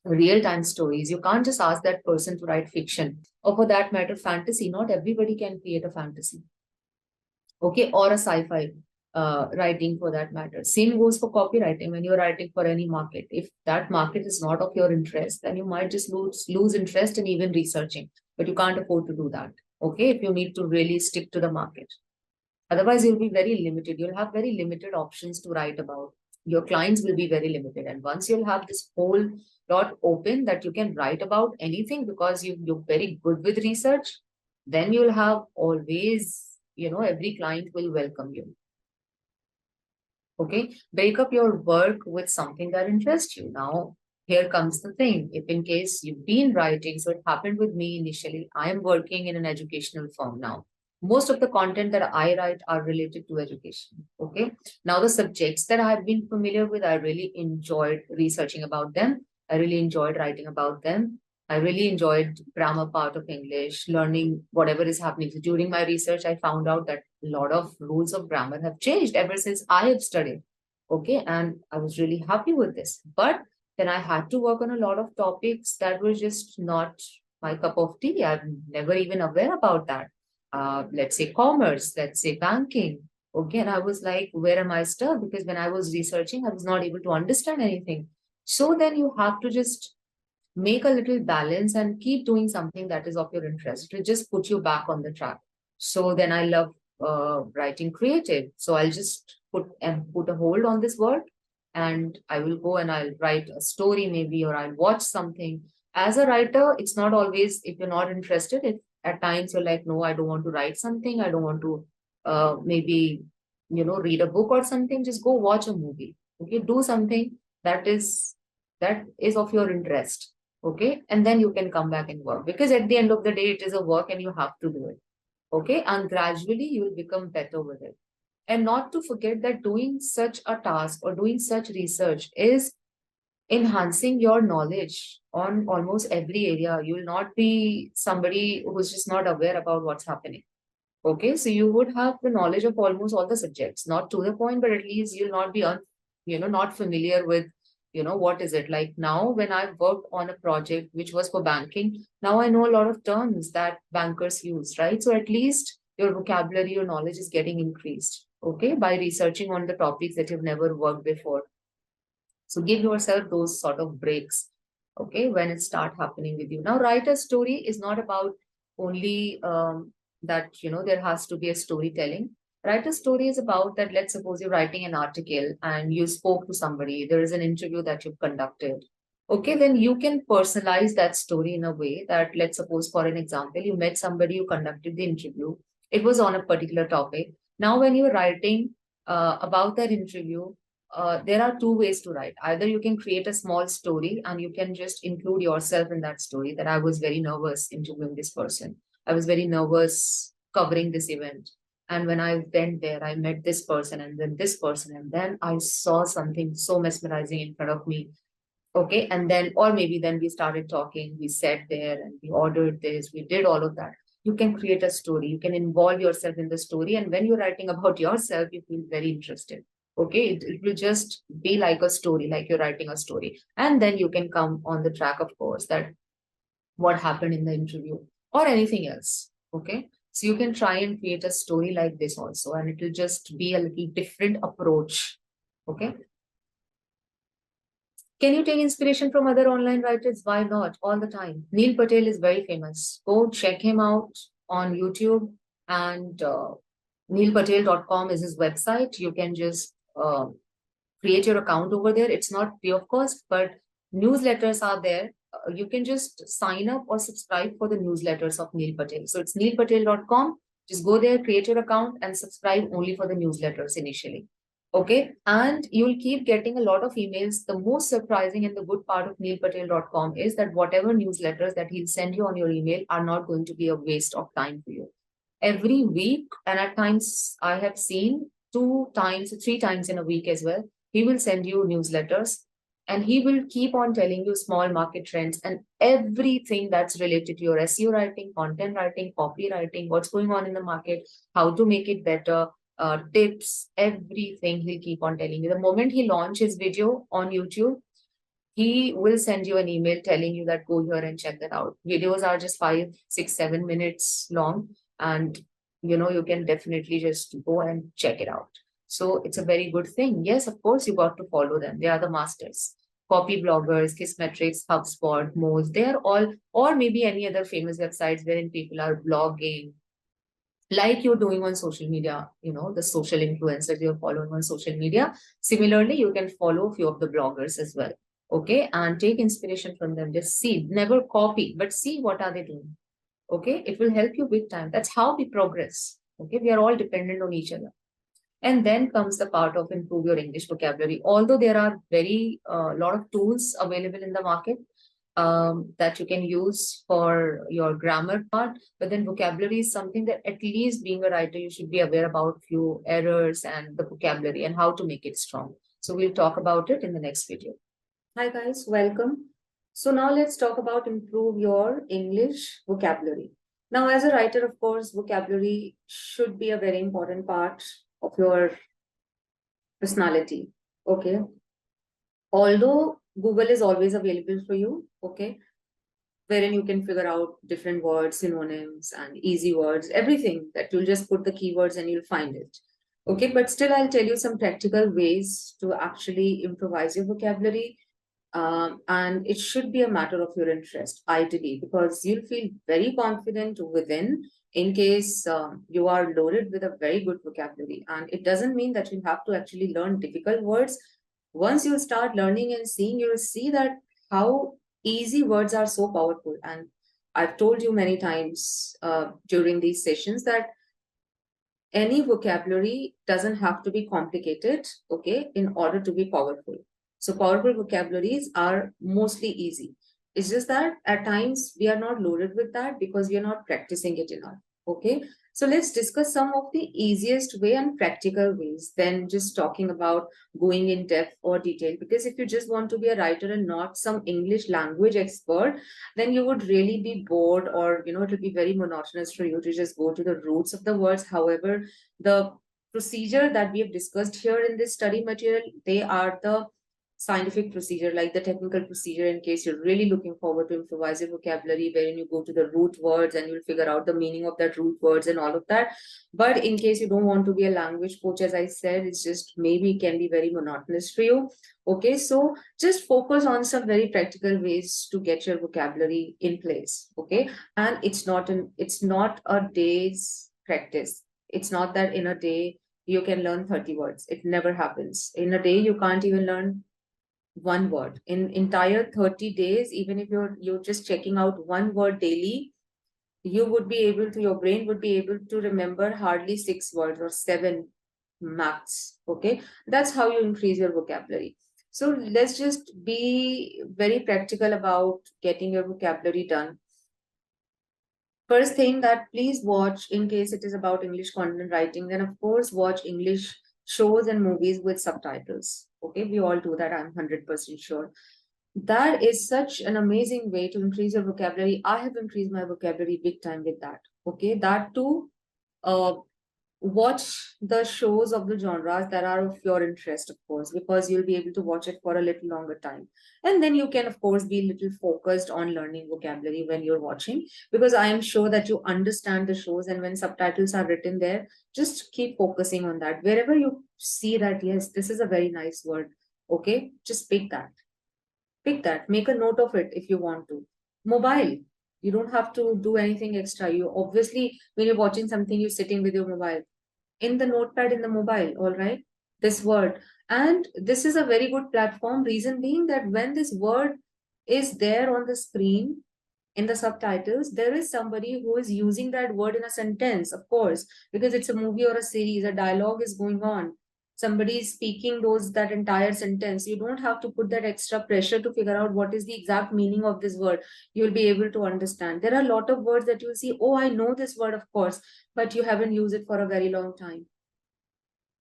real time stories, you can't just ask that person to write fiction, or for that matter fantasy. Not everybody can create a fantasy, okay, or a sci-fi writing for that matter. Same goes for copywriting. When you're writing for any market, if that market is not of your interest, then you might just lose interest in even researching, but you can't afford to do that, okay, if you need to really stick to the market. Otherwise, you'll be very limited. You'll have very limited options to write about. Your clients will be very limited. And once you'll have this whole lot open that you can write about anything because you're very good with research, then you'll have always, every client will welcome you. Okay, break up your work with something that interests you. Now, here comes the thing. If in case you've been writing, so it happened with me initially, I am working in an educational firm now. Most of the content that I write are related to education. Okay, now the subjects that I've been familiar with, I really enjoyed researching about them. I really enjoyed writing about them. I really enjoyed grammar part of English, learning whatever is happening. So during my research, I found out that a lot of rules of grammar have changed ever since I have studied. Okay, and I was really happy with this. But then I had to work on a lot of topics that were just not my cup of tea. I'm never even aware about that. Let's say commerce, let's say banking. Okay, and I was like, where am I stuck? Because when I was researching, I was not able to understand anything. So then you have to just make a little balance and keep doing something that is of your interest to just put you back on the track. So then I love writing creative. So I'll just put a hold on this work, and I will go and I'll write a story maybe, or I'll watch something. As a writer, it's not always, if you're not interested, if at times you're like, no, I don't want to write something, I don't want to maybe, read a book or something, just go watch a movie. Okay, do something that is of your interest. Okay, and then you can come back and work, because at the end of the day it is a work and you have to do it. Okay, and gradually you will become better with it. And not to forget that doing such a task or doing such research is enhancing your knowledge on almost every area. You will not be somebody who's just not aware about what's happening. Okay, so you would have the knowledge of almost all the subjects, not to the point, but at least you'll not be not familiar with, what is it like. Now when I've worked on a project which was for banking, now I know a lot of terms that bankers use, right? So at least your vocabulary, your knowledge is getting increased, okay, by researching on the topics that you've never worked before. So give yourself those sort of breaks, okay, when it start happening with you. Now, write a story is not about only that, there has to be a storytelling. Write a story is about that, let's suppose you're writing an article and you spoke to somebody, there is an interview that you've conducted. Okay, then you can personalize that story in a way that, let's suppose, for an example, you met somebody, you conducted the interview, it was on a particular topic. Now, when you're writing about that interview, there are two ways to write. Either you can create a small story and you can just include yourself in that story, that I was very nervous interviewing this person. I was very nervous covering this event. And when I went there, I met this person and then this person, and then I saw something so mesmerizing in front of me. Okay. And then, or maybe then we started talking, we sat there and we ordered this, we did all of that. You can create a story, you can involve yourself in the story. And when you're writing about yourself, you feel very interested. Okay. It will just be like a story, like you're writing a story. And then you can come on the track, of course, that what happened in the interview or anything else. Okay. So you can try and create a story like this also, and it will just be a little different approach. Okay. Can you take inspiration from other online writers? Why not? All the time. Neil Patel is very famous. Go check him out on YouTube, and neilpatel.com is his website. You can just create your account over there. It's not free of cost, but newsletters are there. You can just sign up or subscribe for the newsletters of Neil Patel. So it's neilpatel.com. Just go there, create your account, and subscribe only for the newsletters initially. Okay. And you'll keep getting a lot of emails. The most surprising and the good part of neilpatel.com is that whatever newsletters that he'll send you on your email are not going to be a waste of time for you. Every week, and at times I have seen 2 times, 3 times in a week as well, he will send you newsletters and he will keep on telling you small market trends and everything that's related to your SEO writing, content writing, copywriting, what's going on in the market, how to make it better, tips, everything he'll keep on telling you. The moment he launches video on YouTube, he will send you an email telling you that go here and check that out. Videos are just 5, 6, 7 minutes long, and you can definitely just go and check it out. So it's a very good thing. Yes, of course, you got to follow them. They are the masters. Copy bloggers, Kissmetrics, HubSpot, Moz, they are all, or maybe any other famous websites wherein people are blogging, like you're doing on social media, the social influencers you're following on social media. Similarly, you can follow a few of the bloggers as well. Okay. And take inspiration from them. Just see, never copy, but see what are they doing. Okay. It will help you big time. That's how we progress. Okay. We are all dependent on each other. And then comes the part of improve your English vocabulary. Although there are very lot of tools available in the market, that you can use for your grammar part, but then vocabulary is something that at least being a writer, you should be aware about few errors and the vocabulary and how to make it strong. So we'll talk about it in the next video. Hi guys, welcome. So now let's talk about improve your English vocabulary. Now, as a writer, of course, vocabulary should be a very important part of your personality. Okay. Although Google is always available for you, okay, wherein you can figure out different words, synonyms, and easy words, everything that you'll just put the keywords and you'll find it. Okay, but still, I'll tell you some practical ways to actually improvise your vocabulary. And it should be a matter of your interest, ideally, because you'll feel very confident within in case you are loaded with a very good vocabulary. And it doesn't mean that you have to actually learn difficult words. Once you start learning and seeing, you'll see that how easy words are so powerful. And I've told you many times during these sessions that any vocabulary doesn't have to be complicated, okay, in order to be powerful. So powerful vocabularies are mostly easy. It's just that at times we are not loaded with that because we are not practicing it enough. Okay. So let's discuss some of the easiest way and practical ways than just talking about going in depth or detail. Because if you just want to be a writer and not some English language expert, then you would really be bored, or it will be very monotonous for you to just go to the roots of the words. However, the procedure that we have discussed here in this study material, they are the scientific procedure, like the technical procedure, in case you're really looking forward to improvise your vocabulary, wherein you go to the root words and you'll figure out the meaning of that root words and all of that. But in case you don't want to be a language coach, as I said, it's just maybe it can be very monotonous for you. Okay, so just focus on some very practical ways to get your vocabulary in place. Okay, and it's not a day's practice. It's not that in a day you can learn 30 words. It never happens. In a day, you can't even learn one word. In entire 30 days, even if you're just checking out one word daily, your brain would be able to remember hardly 6 words or 7 max. Okay, that's how you increase your vocabulary. So let's just be very practical about getting your vocabulary done. First thing, that please watch, in case it is about English content writing, then of course watch English shows and movies with subtitles. Okay, we all do that, I'm 100% sure. That is such an amazing way to increase your vocabulary. I have increased my vocabulary big time with that. Okay, that too. Uh, Watch the shows of the genres that are of your interest, of course, because you'll be able to watch it for a little longer time. And then you can, of course, be a little focused on learning vocabulary when you're watching, because I am sure that you understand the shows, and when subtitles are written there, just keep focusing on that. Wherever you see that, yes, this is a very nice word, okay, just pick that. Pick that, make a note of it if you want to. Mobile, you don't have to do anything extra. You obviously, when you're watching something, you're sitting with your mobile in the notepad in the mobile, all right, this word. And this is a very good platform, reason being that when this word is there on the screen in the subtitles, there is somebody who is using that word in a sentence, of course, because it's a movie or a series, a dialogue is going on. Somebody is speaking that entire sentence. You don't have to put that extra pressure to figure out what is the exact meaning of this word. You'll be able to understand. There are a lot of words that you'll see, oh, I know this word, of course, but you haven't used it for a very long time.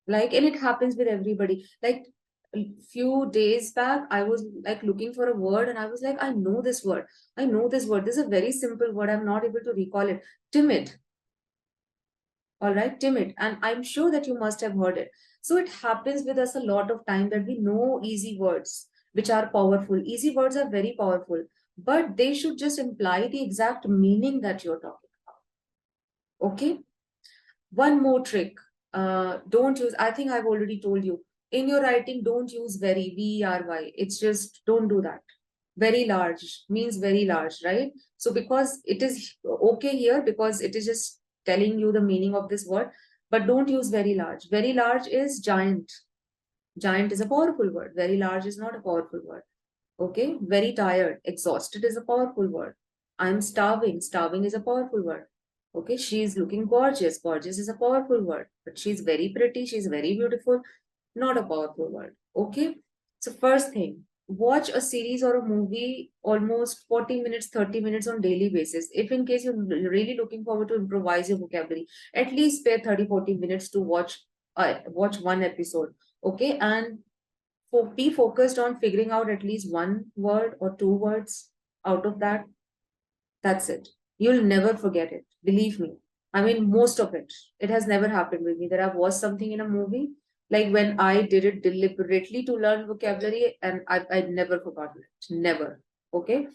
Like, and it happens with everybody. Like, a few days back, I was like looking for a word and I was like, I know this word. I know this word. This is a very simple word. I'm not able to recall it. Timid. All right, timid. And I'm sure that you must have heard it. So it happens with us a lot of time that we know easy words, which are powerful. Easy words are very powerful, but they should just imply the exact meaning that you're talking about. Okay. One more trick. Don't use, I think I've already told you, in your writing, don't use very, V-E-R-Y. It's just, don't do that. Very large means very large, right? So because it is okay here, because it is just telling you the meaning of this word, but don't use very large. Very large is giant. Giant is a powerful word. Very large is not a powerful word. Okay. Very tired. Exhausted is a powerful word. I'm starving. Starving is a powerful word. Okay. She's looking gorgeous. Gorgeous is a powerful word. But she's very pretty. She's very beautiful. Not a powerful word. Okay. So, first thing, watch a series or a movie almost 40 minutes, 30 minutes on daily basis. If in case you're really looking forward to improvise your vocabulary, at least spare 30, 40 minutes to watch one episode. Okay. And be focused on figuring out at least one word or two words out of that. That's it. You'll never forget it. Believe me. I mean, most of it. It has never happened with me that I've watched something in a movie, like when I did it deliberately to learn vocabulary, and I never forgotten it. Never. Okay.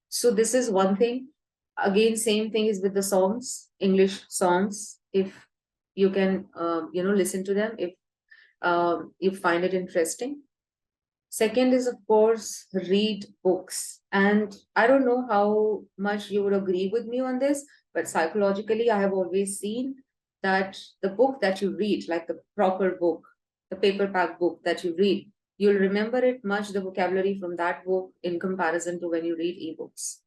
So this is one thing. Again, same thing is with the songs, English songs. If you can, listen to them, if you find it interesting. Second is, of course, read books. And I don't know how much you would agree with me on this, but psychologically, I have always seen that the book that you read, like the proper book, the paperback book that you read, you'll remember it much, the vocabulary from that book, in comparison to when you read ebooks.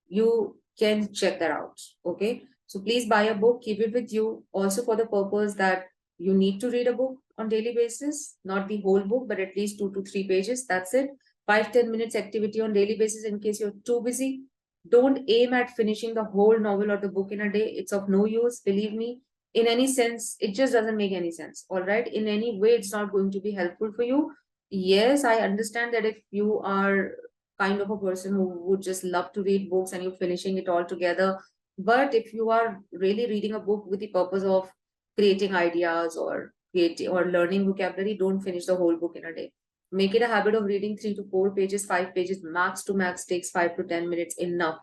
You can check that out. Okay. So please buy a book, keep it with you, also for the purpose that you need to read a book on daily basis, not the whole book, but at least 2 to 3 pages. That's it. 5-10 minutes activity on daily basis in case you're too busy. Don't aim at finishing the whole novel or the book in a day. It's of no use, believe me. In any sense, it just doesn't make any sense. All right. In any way, it's not going to be helpful for you. Yes, I understand that if you are kind of a person who would just love to read books and you're finishing it all together. But if you are really reading a book with the purpose of creating ideas or creating or learning vocabulary, don't finish the whole book in a day. Make it a habit of reading 3 to 4 pages, 5 pages, max to max takes 5 to 10 minutes, enough.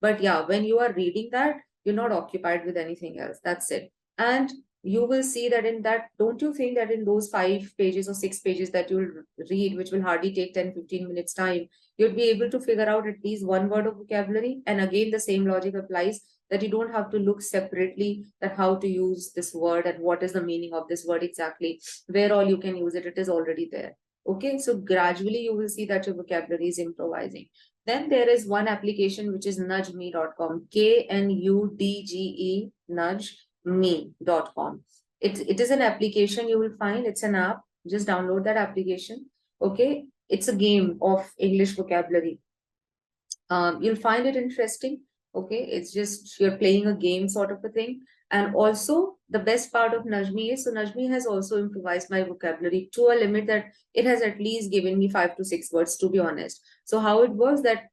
But yeah, when you are reading that, you're not occupied with anything else. That's it. And you will see that in that, don't you think that in those 5 pages or 6 pages that you'll read, which will hardly take 10-15 minutes time, you'll be able to figure out at least one word of vocabulary. And again, the same logic applies, that you don't have to look separately at how to use this word and what is the meaning of this word exactly, where all you can use it, it is already there. Okay, so gradually you will see that your vocabulary is improvising. Then there is one application which is nudgeme.com, KNUDGE, nudgeme.com. It is an application you will find, it's an app Just download that application. Okay, it's a game of English vocabulary. You'll find it interesting. Okay, it's just you're playing a game sort of a thing. And also, the best part of Najmi is, so Najmi has also improvised my vocabulary to a limit that it has at least given me 5 to 6 words, to be honest. So how it works that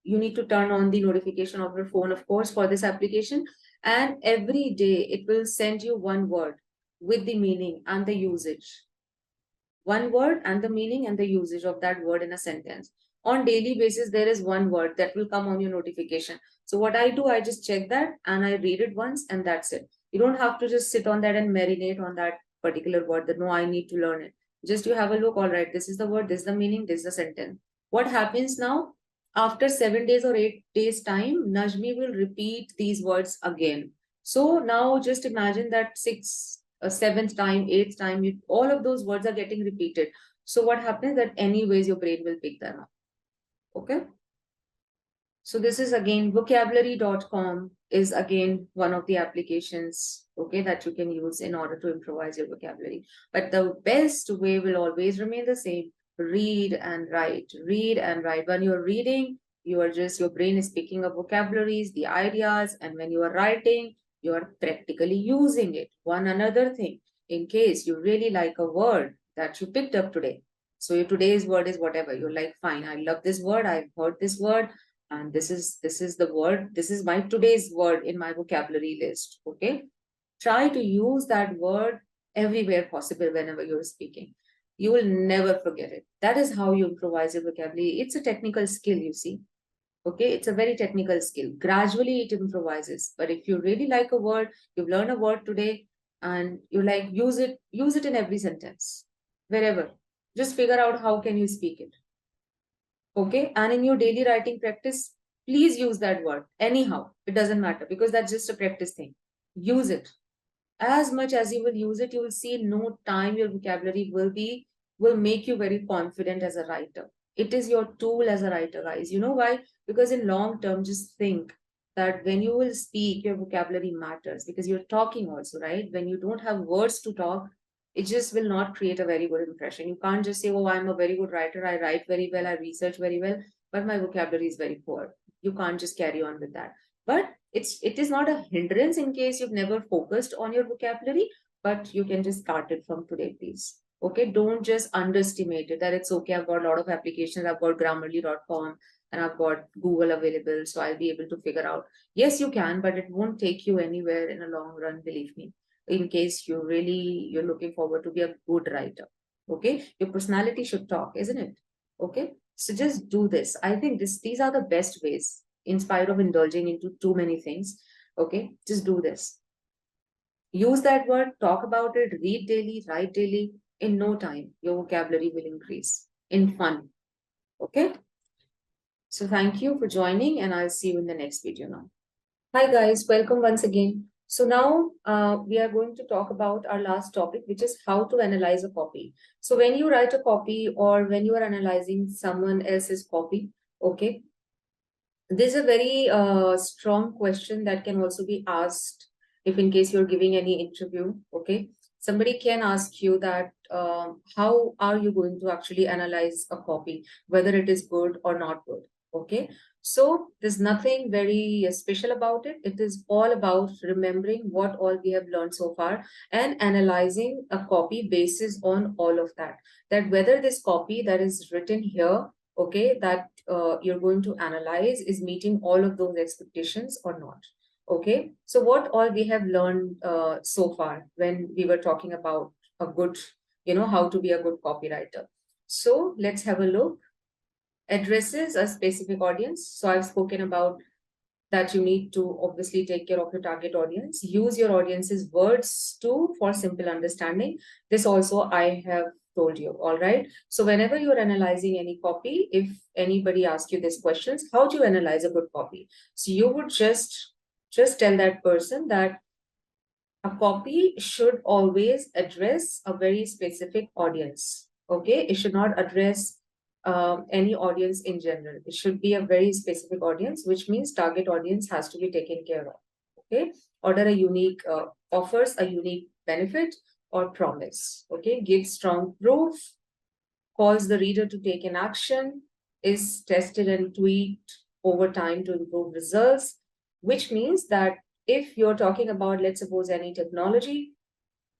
you need to turn on the notification of your phone, of course, for this application, and every day it will send you one word with the meaning and the usage. One word and the meaning and the usage of that word in a sentence. On daily basis, there is one word that will come on your notification. So what I do, I just check that and I read it once and that's it. You don't have to just sit on that and marinate on that particular word that no, I need to learn it. Just you have a look, all right, this is the word, this is the meaning, this is the sentence. What happens now? After 7 days or 8 days time, Najmi will repeat these words again. So now just imagine that a seventh time, eighth time, all of those words are getting repeated. So what happens that anyways your brain will pick them up. Okay. So this is again vocabulary.com is again one of the applications, okay, that you can use in order to improvise your vocabulary. But the best way will always remain the same. Read and write, read and write. When you're reading, your brain is picking up vocabularies, the ideas, and when you are writing, you are practically using it. One another thing, in case you really like a word that you picked up today. So your today's word is whatever. You're like, fine, I love this word, I've heard this word, and this is the word, this is my today's word in my vocabulary list. Okay, try to use that word everywhere possible whenever you're speaking. You will never forget it. That is how you improvise your vocabulary. It's a technical skill, you see. Okay, it's a very technical skill. Gradually it improvises, but if you really like a word, you've learned a word today and you like, use it in every sentence, wherever. Just figure out how can you speak it. Okay, and in your daily writing practice, please use that word anyhow. It doesn't matter because that's just a practice thing. Use it. As much as you will use it, you will see in no time your vocabulary will make you very confident as a writer. It is your tool as a writer, guys. You know why? Because in long term, just think that when you will speak, your vocabulary matters because you're talking also, right? When you don't have words to talk, it just will not create a very good impression. You can't just say, oh, I'm a very good writer, I write very well, I research very well, but my vocabulary is very poor. You can't just carry on with that. But it is not a hindrance in case you've never focused on your vocabulary, but you can just start it from today, please. Okay, don't just underestimate it that it's okay. I've got a lot of applications, I've got grammarly.com and I've got Google available, so I'll be able to figure out. Yes, you can, but it won't take you anywhere in a long run, believe me, in case you're looking forward to be a good writer. Okay, your personality should talk, isn't it? Okay, so just do this. I think these are the best ways in spite of indulging into too many things. Okay, just do this. Use that word, talk about it, read daily, write daily. In no time, your vocabulary will increase in fun. Okay, so thank you for joining, and I'll see you in the next video now. Hi guys, welcome once again. So now we are going to talk about our last topic, which is how to analyze a copy. So when you write a copy or when you are analyzing someone else's copy, okay, this is a very strong question that can also be asked if in case you're giving any interview, okay? Somebody can ask you that how are you going to actually analyze a copy, whether it is good or not good, okay? So there's nothing very special about it. It is all about remembering what all we have learned so far and analyzing a copy basis on all of that. That whether this copy that is written here, okay, that you're going to analyze is meeting all of those expectations or not. Okay, so what all we have learned so far when we were talking about a good, how to be a good copywriter. So let's have a look. Addresses a specific audience. So I've spoken about that you need to obviously take care of your target audience. Use your audience's words too for simple understanding. This also I have told you, all right? So whenever you're analyzing any copy, if anybody asks you these questions, how do you analyze a good copy? So you would just tell that person that a copy should always address a very specific audience, okay? It should not address any audience in general. It should be a very specific audience, which means target audience has to be taken care of, okay? Order a unique, offers a unique benefit or promise. Okay, gives strong proof, calls the reader to take an action, is tested and tweaked over time to improve results, which means that if you're talking about, let's suppose, any technology,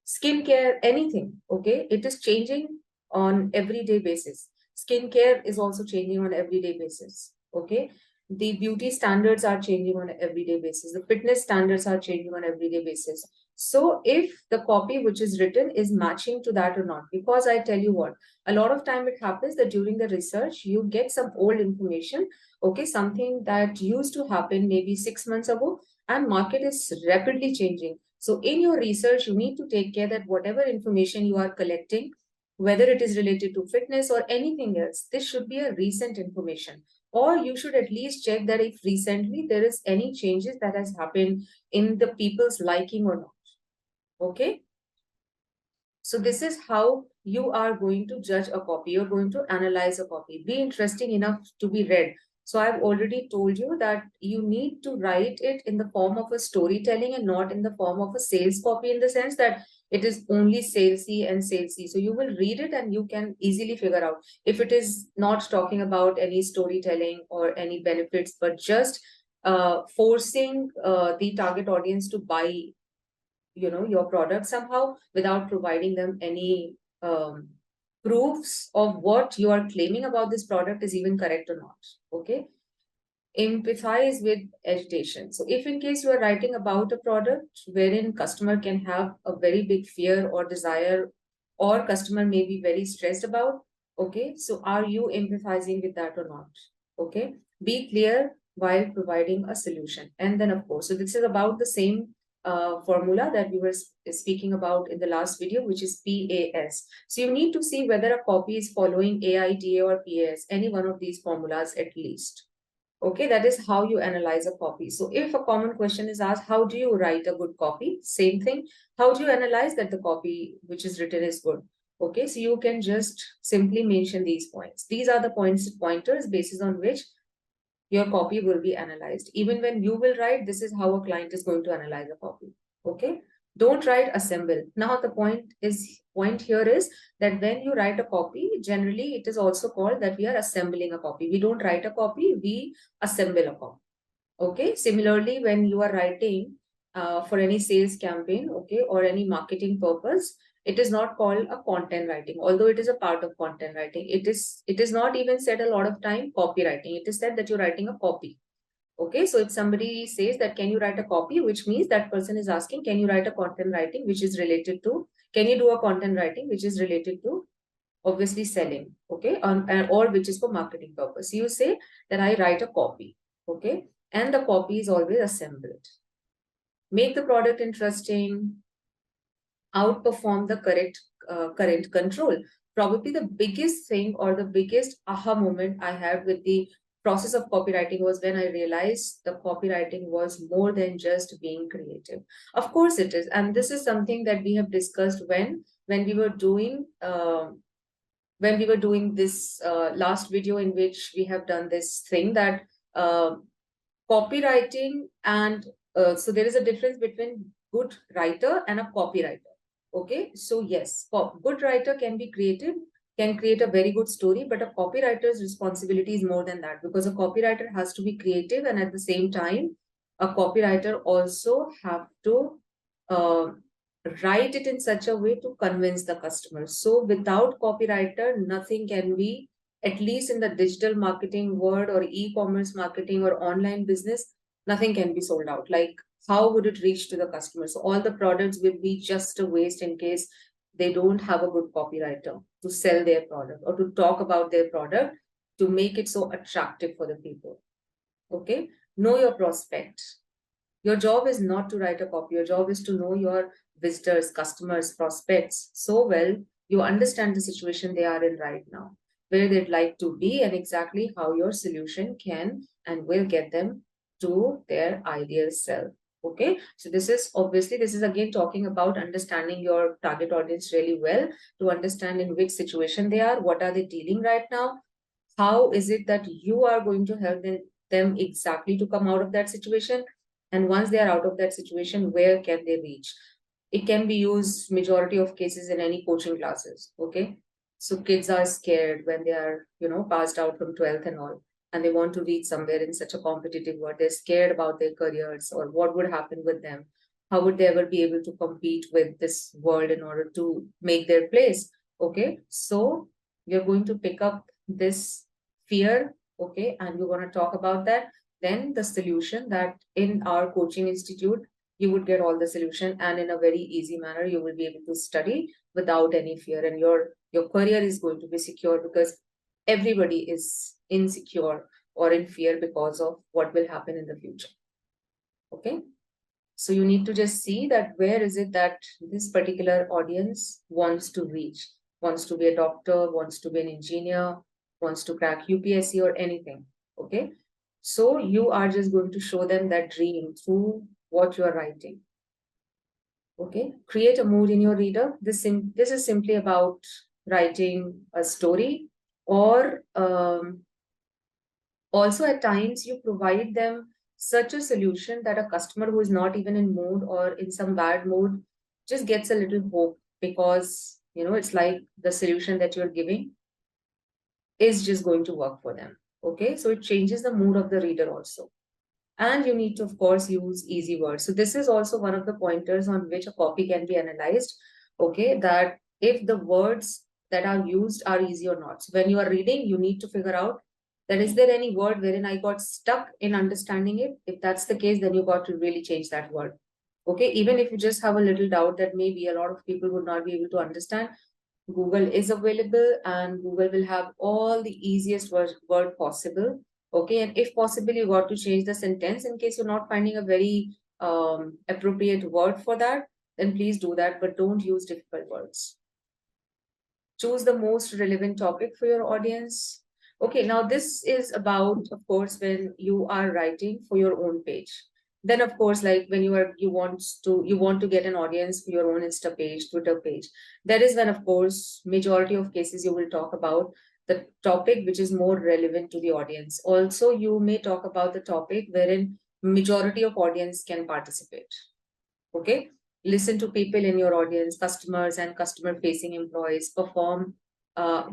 skincare, anything, okay, it is changing on everyday basis. Skincare is also changing on everyday basis. Okay, the beauty standards are changing on an everyday basis, the fitness standards are changing on everyday basis. So if the copy which is written is matching to that or not, because I tell you what, a lot of time it happens that during the research you get some old information, okay, something that used to happen maybe 6 months ago, and market is rapidly changing. So in your research, you need to take care that whatever information you are collecting, whether it is related to fitness or anything else, this should be a recent information. Or you should at least check that if recently there is any changes that has happened in the people's liking or not. Okay. So this is how you are going to judge a copy. You're going to analyze a copy. Be interesting enough to be read. So I've already told you that you need to write it in the form of a storytelling and not in the form of a sales copy, in the sense that it is only salesy and salesy. So you will read it and you can easily figure out if it is not talking about any storytelling or any benefits, but just forcing the target audience to buy your product somehow without providing them any proofs of what you are claiming about this product is even correct or not. Okay, empathize with agitation. So if in case you are writing about a product wherein customer can have a very big fear or desire, or customer may be very stressed about, okay, so are you empathizing with that or not? Okay, be clear while providing a solution. And then of course, so this is about the same formula that we were speaking about in the last video, which is PAS. So you need to see whether a copy is following AIDA or PAS, any one of these formulas at least. Okay, that is how you analyze a copy. So if a common question is asked, how do you write a good copy? Same thing. How do you analyze that the copy which is written is good? Okay, so you can just simply mention these points. These are the pointers basis on which your copy will be analyzed. Even when you will write, this is how a client is going to analyze a copy. Okay. Don't write assemble. Now the point here is that when you write a copy, generally it is also called that we are assembling a copy. We don't write a copy, we assemble a copy. Okay. Similarly, when you are writing for any sales campaign, okay, or any marketing purpose, it is not called a content writing, although it is a part of content writing. It is not even said a lot of time copywriting. It is said that you're writing a copy. Okay, so if somebody says that can you write a copy, which means that person is asking, can you write a content writing which is related to, can you do a content writing which is related to obviously selling, okay, or which is for marketing purpose. You say that I write a copy, okay, and the copy is always assembled. Make the product interesting, outperform the current control. Probably the biggest thing or the biggest aha moment I had with the process of copywriting was when I realized the copywriting was more than just being creative. Of course it is, and this is something that we have discussed when we were doing this last video, in which we have done this thing that copywriting and so there is a difference between good writer and a copywriter. Okay, so yes, good writer can be creative, can create a very good story, but a copywriter's responsibility is more than that, because a copywriter has to be creative, and at the same time a copywriter also have to uh, write it in such a way to convince the customer. So without copywriter, nothing can be, at least in the digital marketing world or e-commerce marketing or online business, nothing can be sold out. Like, how would it reach to the customer? So all the products will be just a waste in case they don't have a good copywriter to sell their product or to talk about their product to make it so attractive for the people. Okay, know your prospect. Your job is not to write a copy. Your job is to know your visitors, customers, prospects so well you understand the situation they are in right now, where they'd like to be, and exactly how your solution can and will get them to their ideal self. Okay, so this is again talking about understanding your target audience really well, to understand in which situation they are, what are they dealing right now, how is it that you are going to help them exactly to come out of that situation, and once they are out of that situation, where can they reach? It can be used majority of cases in any coaching classes. Okay. So kids are scared when they are, passed out from 12th and all, and they want to reach somewhere in such a competitive world. They're scared about their careers or what would happen with them. How would they ever be able to compete with this world in order to make their place? Okay. So we're going to pick up this fear. Okay. And we're going to talk about that. Then the solution that in our coaching institute, you would get all the solution, and in a very easy manner you will be able to study without any fear, and your career is going to be secure, because everybody is insecure or in fear because of what will happen in the future. Okay, so you need to just see that where is it that this particular audience wants to reach, wants to be a doctor, wants to be an engineer, wants to crack UPSC or anything. Okay, so you are just going to show them that dream through what you are writing. Okay, create a mood in your reader. This is simply about writing a story, or also at times you provide them such a solution that a customer who is not even in mood or in some bad mood just gets a little hope, because it's like the solution that you're giving is just going to work for them. Okay, so it changes the mood of the reader also. And you need to, of course, use easy words. So this is also one of the pointers on which a copy can be analyzed. Okay, that if the words that are used are easy or not. So when you are reading, you need to figure out that is there any word wherein I got stuck in understanding it. If that's the case, then you got to really change that word. Okay, even if you just have a little doubt that maybe a lot of people would not be able to understand, Google is available, and Google will have all the easiest word possible. Okay, and if possible, you got to change the sentence in case you're not finding a very appropriate word for that, then please do that, but don't use difficult words. Choose the most relevant topic for your audience. Okay, now this is about, of course, when you are writing for your own page. Then, of course, like when you want to get an audience for your own Insta page, Twitter page. That is when, of course, majority of cases you will talk about the topic which is more relevant to the audience. Also, you may talk about the topic wherein majority of audience can participate. Okay, listen to people in your audience, customers and customer facing employees, perform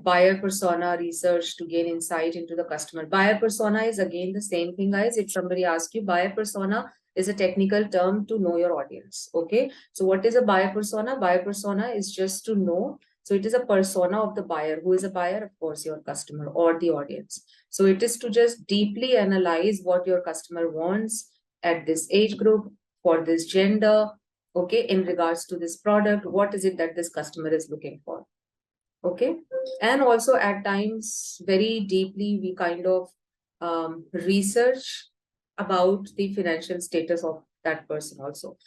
buyer persona research to gain insight into the customer. Buyer persona is again the same thing, guys. If somebody asks you, buyer persona is a technical term to know your audience. Okay, so what is a buyer persona? Buyer persona is just to know. So it is a persona of the buyer. Who is a buyer? Of course, your customer or the audience. So it is to just deeply analyze what your customer wants at this age group, for this gender, okay, in regards to this product, what is it that this customer is looking for? Okay, and also at times very deeply we kind of research about the financial status of that person also.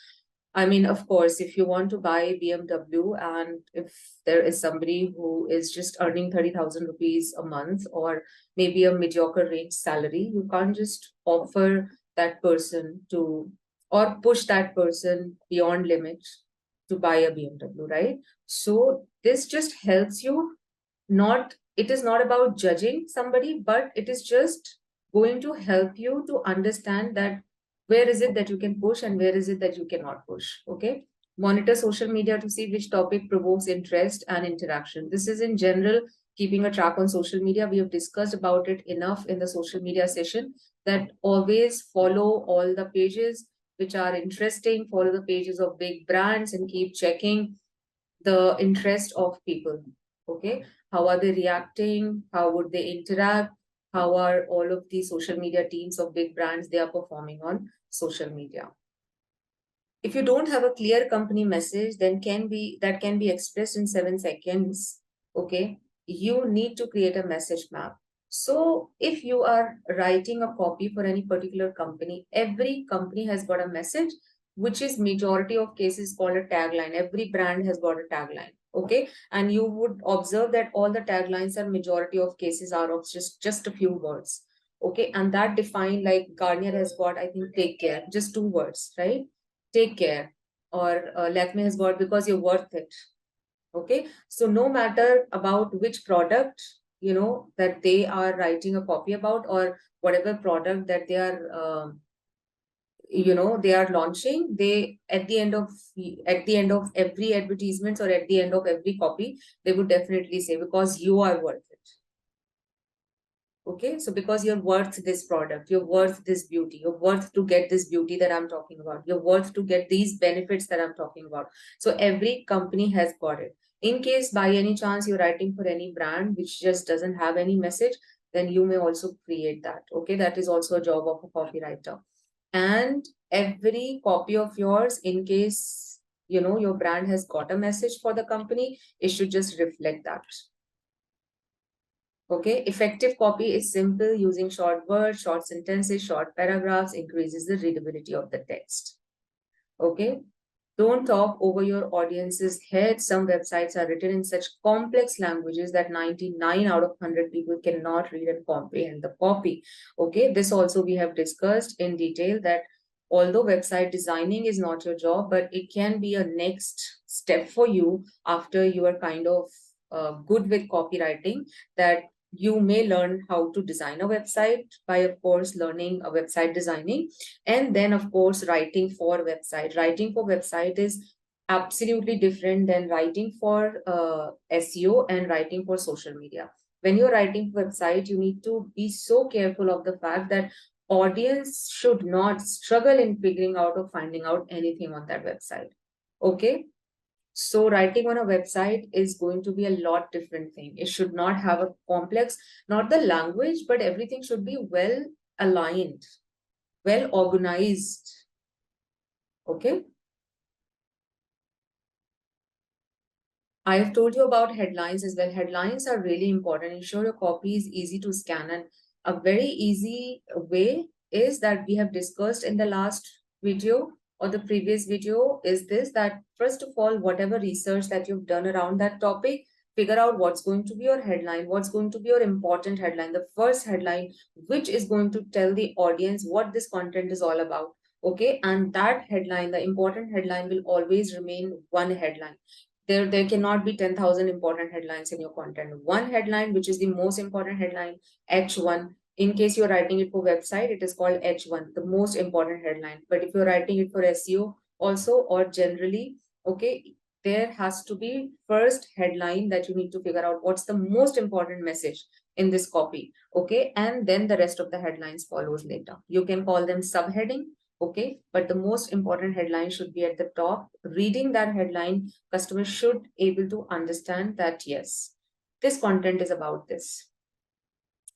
I mean, of course, if you want to buy BMW, and if there is somebody who is just earning 30,000 rupees a month, or maybe a mediocre range salary, you can't just offer that person to, or push that person beyond limits to buy a BMW, right? So this just helps you, not, it is not about judging somebody, but it is just going to help you to understand that where is it that you can push and where is it that you cannot push. Okay, monitor social media to see which topic provokes interest and interaction. This is in general keeping a track on social media. We have discussed about it enough in the social media session, that always follow all the pages which are interesting, follow the pages of big brands, and keep checking the interest of people. Okay, how are they reacting, how would they interact, how are all of the social media teams of big brands they are performing on social media. If you don't have a clear company message, then that can be expressed in 7 seconds. Okay, you need to create a message map. So if you are writing a copy for any particular company, every company has got a message, which is majority of cases called a tagline. Every brand has got a tagline. Okay, and you would observe that all the taglines are majority of cases are of just a few words. Okay, and that define, like Garnier has got, I think, take care, just 2 words, right? Take care. Or Lakme has got, because you're worth it. Okay, so no matter about which product that they are writing a copy about, or whatever product that they are they are launching, they at the end of every advertisement or at the end of every copy, they would definitely say, because you are worth it. Okay, so because you're worth this product, you're worth this beauty, you're worth to get this beauty that I'm talking about, you're worth to get these benefits that I'm talking about. So every company has got it. In case by any chance you're writing for any brand which just doesn't have any message, then you may also create that. Okay, that is also a job of a copywriter. And every copy of yours, in case your brand has got a message for the company, it should just reflect that. Okay, effective copy is simple, using short words, short sentences, short paragraphs, increases the readability of the text. Okay, don't talk over your audience's head. Some websites are written in such complex languages that 99 out of 100 people cannot read and comprehend the copy. Okay, this also we have discussed in detail, that although website designing is not your job, but it can be a next step for you after you are kind of good with copywriting, that you may learn how to design a website by, of course, learning a website designing. And then, of course, writing for website. Writing for website is absolutely different than writing for SEO and writing for social media. When you're writing for website, you need to be so careful of the fact that audience should not struggle in figuring out or finding out anything on that website. Okay, so writing on a website is going to be a lot different thing. It should not have a complex, not the language, but everything should be well aligned, well organized. Okay. I have told you about headlines as well. Headlines are really important. Ensure your copy is easy to scan. And a very easy way is that we have discussed in the last video or the previous video is this, that first of all, whatever research that you've done around that topic, figure out what's going to be your headline, what's going to be your important headline, the first headline, which is going to tell the audience what this content is all about. Okay, and that headline, the important headline, will always remain one headline. There cannot be 10,000 important headlines in your content. One headline, which is the most important headline, H1. In case you're writing it for website, it is called H1, the most important headline. But if you're writing it for SEO also, or generally, okay, there has to be first headline that you need to figure out what's the most important message in this copy. Okay, and then the rest of the headlines follows later. You can call them subheading. Okay, but the most important headline should be at the top. Reading that headline, customers should able to understand that yes, this content is about this.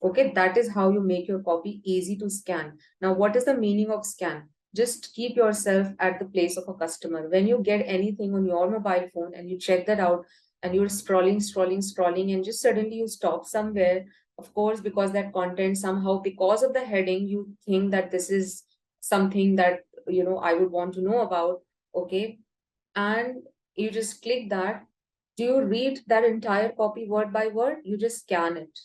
Okay, that is how you make your copy easy to scan. Now, what is the meaning of scan? Just keep yourself at the place of a customer. When you get anything on your mobile phone and you check that out and you're scrolling, and just suddenly you stop somewhere, of course, because that content somehow, because of the heading, you think that this is something that, I would want to know about. Okay, and you just click that. Do you read that entire copy word by word? You just scan it.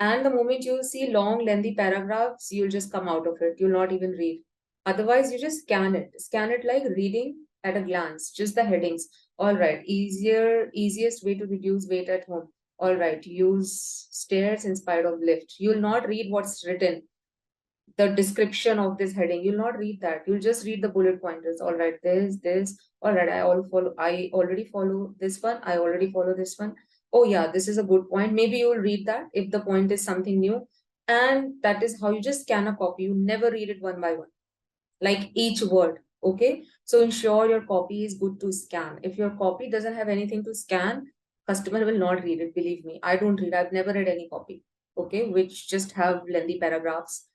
And the moment you see long, lengthy paragraphs, you'll just come out of it. You'll not even read. Otherwise, you just scan it. Scan it like reading at a glance, just the headings. All right, easiest way to reduce weight at home. All right, use stairs instead of lift. You'll not read what's written, the description of this heading. You'll not read that. You'll just read the bullet pointers. All right, this. All right, I already follow this one. I already follow this one. Oh yeah, this is a good point. Maybe you'll read that if the point is something new. And that is how you just scan a copy. You never read it one by one, like each word. Okay, so ensure your copy is good to scan. If your copy doesn't have anything to scan, customer will not read it. Believe me, I don't read. I've never read any copy, okay, which just have lengthy paragraphs,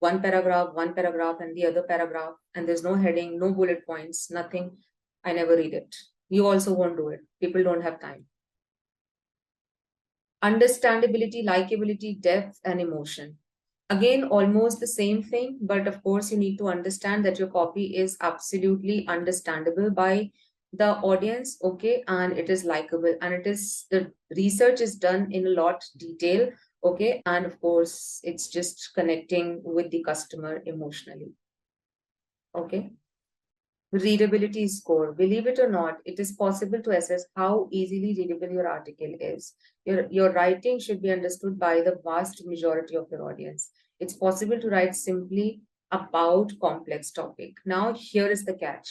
one paragraph and the other paragraph, and there's no heading, no bullet points, nothing. I never read it. You also won't do it. People don't have time. Understandability, likability, depth, and emotion. Again, almost the same thing, but of course, you need to understand that your copy is absolutely understandable by the audience, okay, and it is likable, and it is, the research is done in a lot detail, okay, and of course, it's just connecting with the customer emotionally, okay. Readability score. Believe it or not, it is possible to assess how easily readable your article is. Your writing should be understood by the vast majority of your audience. It's possible to write simply about complex topic. Now, here is the catch.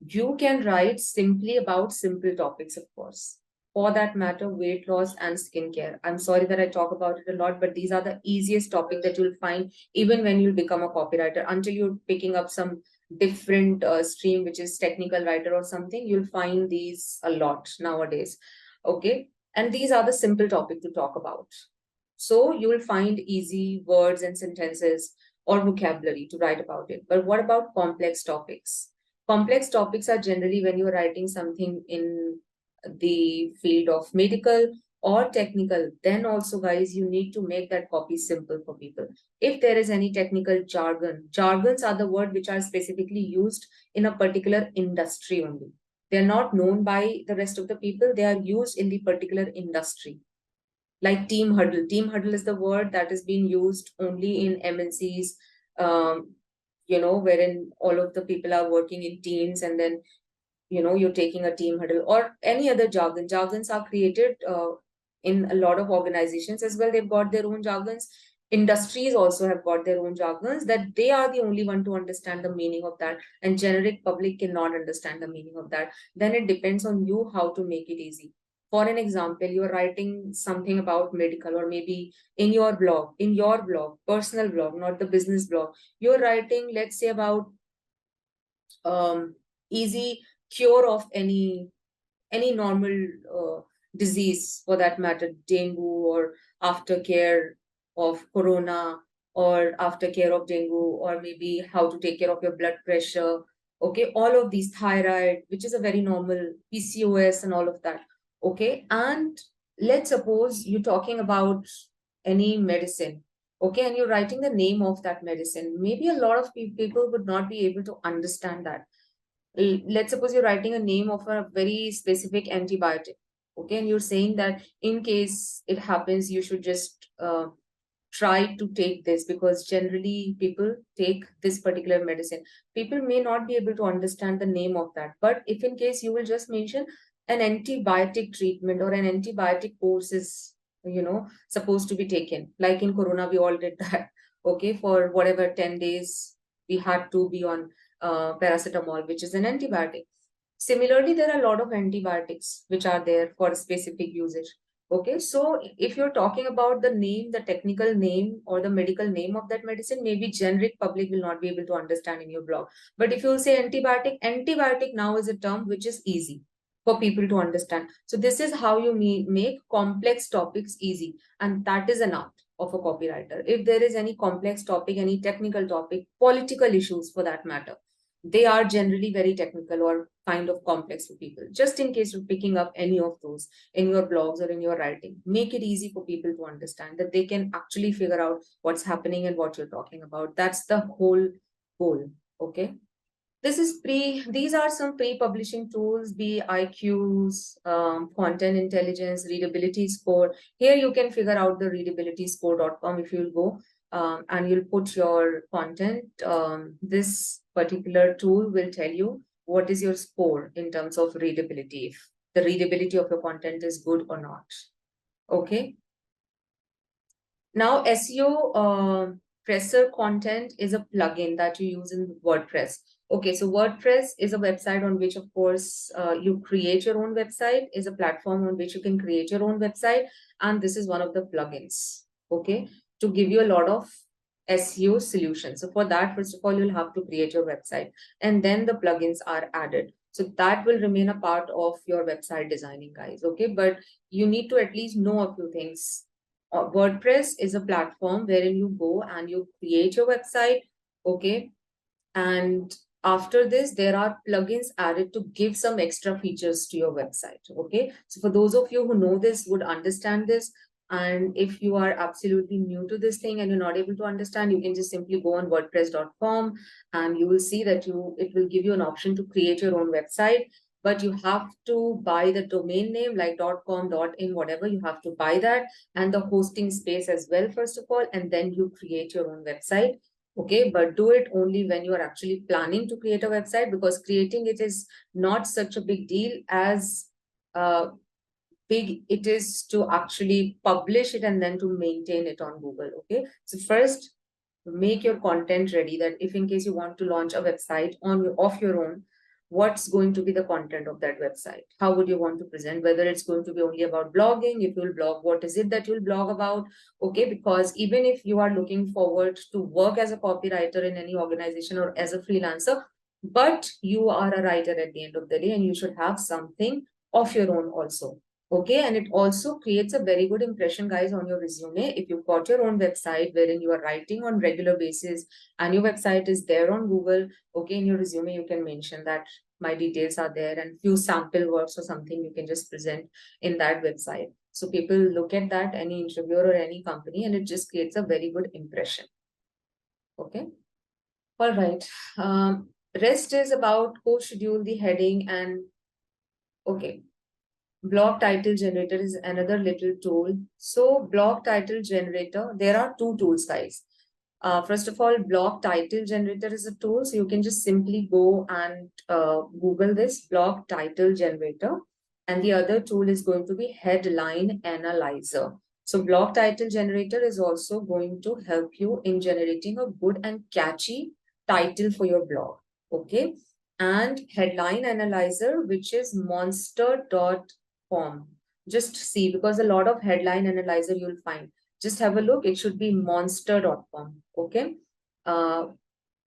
You can write simply about simple topics, of course. For that matter, weight loss and skincare. I'm sorry that I talk about it a lot, but these are the easiest topic that you'll find even when you'll become a copywriter. Until you're picking up some different stream, which is technical writer or something, you'll find these a lot nowadays. Okay. And these are the simple topic to talk about. So you will find easy words and sentences or vocabulary to write about it. But what about complex topics? Complex topics are generally when you're writing something in the field of medical or technical. Then also, guys, you need to make that copy simple for people. If there is any technical jargons are the word which are specifically used in a particular industry only. They're not known by the rest of the people. They are used in the particular industry. Like team huddle. Team huddle is the word that is being used only in MNCs, wherein all of the people are working in teams, and then, you're taking a team huddle or any other jargon. Jargons are created in a lot of organizations as well. They've got their own jargons. Industries also have got their own jargons that they are the only one to understand the meaning of that. And generic public cannot understand the meaning of that. Then it depends on you how to make it easy. For an example, you're writing something about medical, or maybe in your blog, personal blog, not the business blog. You're writing, let's say, about easy cure of any normal disease, for that matter, dengue, or aftercare of corona, or aftercare of dengue, or maybe how to take care of your blood pressure. Okay, all of these, thyroid, which is a very normal, PCOS and all of that. Okay, and let's suppose you're talking about any medicine. Okay, and you're writing the name of that medicine. Maybe a lot of people would not be able to understand that. Let's suppose you're writing a name of a very specific antibiotic. Okay, and you're saying that in case it happens, you should just try to take this, because generally people take this particular medicine. People may not be able to understand the name of that, but if in case you will just mention an antibiotic treatment, or an antibiotic course is supposed to be taken, like in corona we all did that. Okay, for whatever 10 days we had to be on paracetamol, which is an antibiotic. Similarly, there are a lot of antibiotics which are there for specific usage. Okay, so if you're talking about the name, the technical name or the medical name of that medicine, maybe generic public will not be able to understand in your blog. But if you say antibiotic now is a term which is easy for people to understand. So this is how you make complex topics easy. And that is an art of a copywriter. If there is any complex topic, any technical topic, political issues for that matter, they are generally very technical or kind of complex for people. Just in case you're picking up any of those in your blogs or in your writing, make it easy for people to understand, that they can actually figure out what's happening and what you're talking about. That's the whole goal. Okay. These are some pre-publishing tools, BIQs, content intelligence, readability score. Here you can figure out the readabilityscore.com if you'll go and you'll put your content. This particular tool will tell you what is your score in terms of readability, if the readability of your content is good or not. Okay. Now, SEO presser content is a plugin that you use in WordPress. Okay, so WordPress is a website on which, of course, you create your own website, is a platform on which you can create your own website. And this is one of the plugins, okay, to give you a lot of SEO solutions. So for that, first of all, you'll have to create your website, and then the plugins are added. So that will remain a part of your website designing, guys, okay? But you need to at least know a few things. WordPress is a platform wherein you go and you create your website, okay? And after this, there are plugins added to give some extra features to your website, okay? So for those of you who know this, would understand this. And if you are absolutely new to this thing and you're not able to understand, you can just simply go on wordpress.com and you will see that it will give you an option to create your own website. But you have to buy the domain name, like .com, .in, whatever, you have to buy that, and the hosting space as well, first of all, and then you create your own website. Okay, but do it only when you are actually planning to create a website, because creating it is not such a big deal as big it is to actually publish it and then to maintain it on Google. Okay, so first make your content ready, that if in case you want to launch a website of your own, what's going to be the content of that website? How would you want to present? Whether it's going to be only about blogging, if you'll blog, what is it that you'll blog about? Okay, because even if you are looking forward to work as a copywriter in any organization or as a freelancer, but you are a writer at the end of the day, and you should have something of your own also. Okay, and it also creates a very good impression, guys, on your resume. If you've got your own website wherein you are writing on regular basis and your website is there on Google, okay, in your resume, you can mention that my details are there and few sample words or something you can just present in that website. So people look at that, any interviewer or any company, and it just creates a very good impression. Okay. All right. Rest is about co-schedule the heading and okay. Blog title generator is another little tool. So blog title generator, there are two tools, guys. First of all, blog title generator is a tool. So you can just simply go and Google this blog title generator. And the other tool is going to be headline analyzer. So blog title generator is also going to help you in generating a good and catchy title for your blog. Okay. And headline analyzer, which is monster.com. Just see, because a lot of headline analyzer you'll find. Just have a look. It should be monster.com. Okay.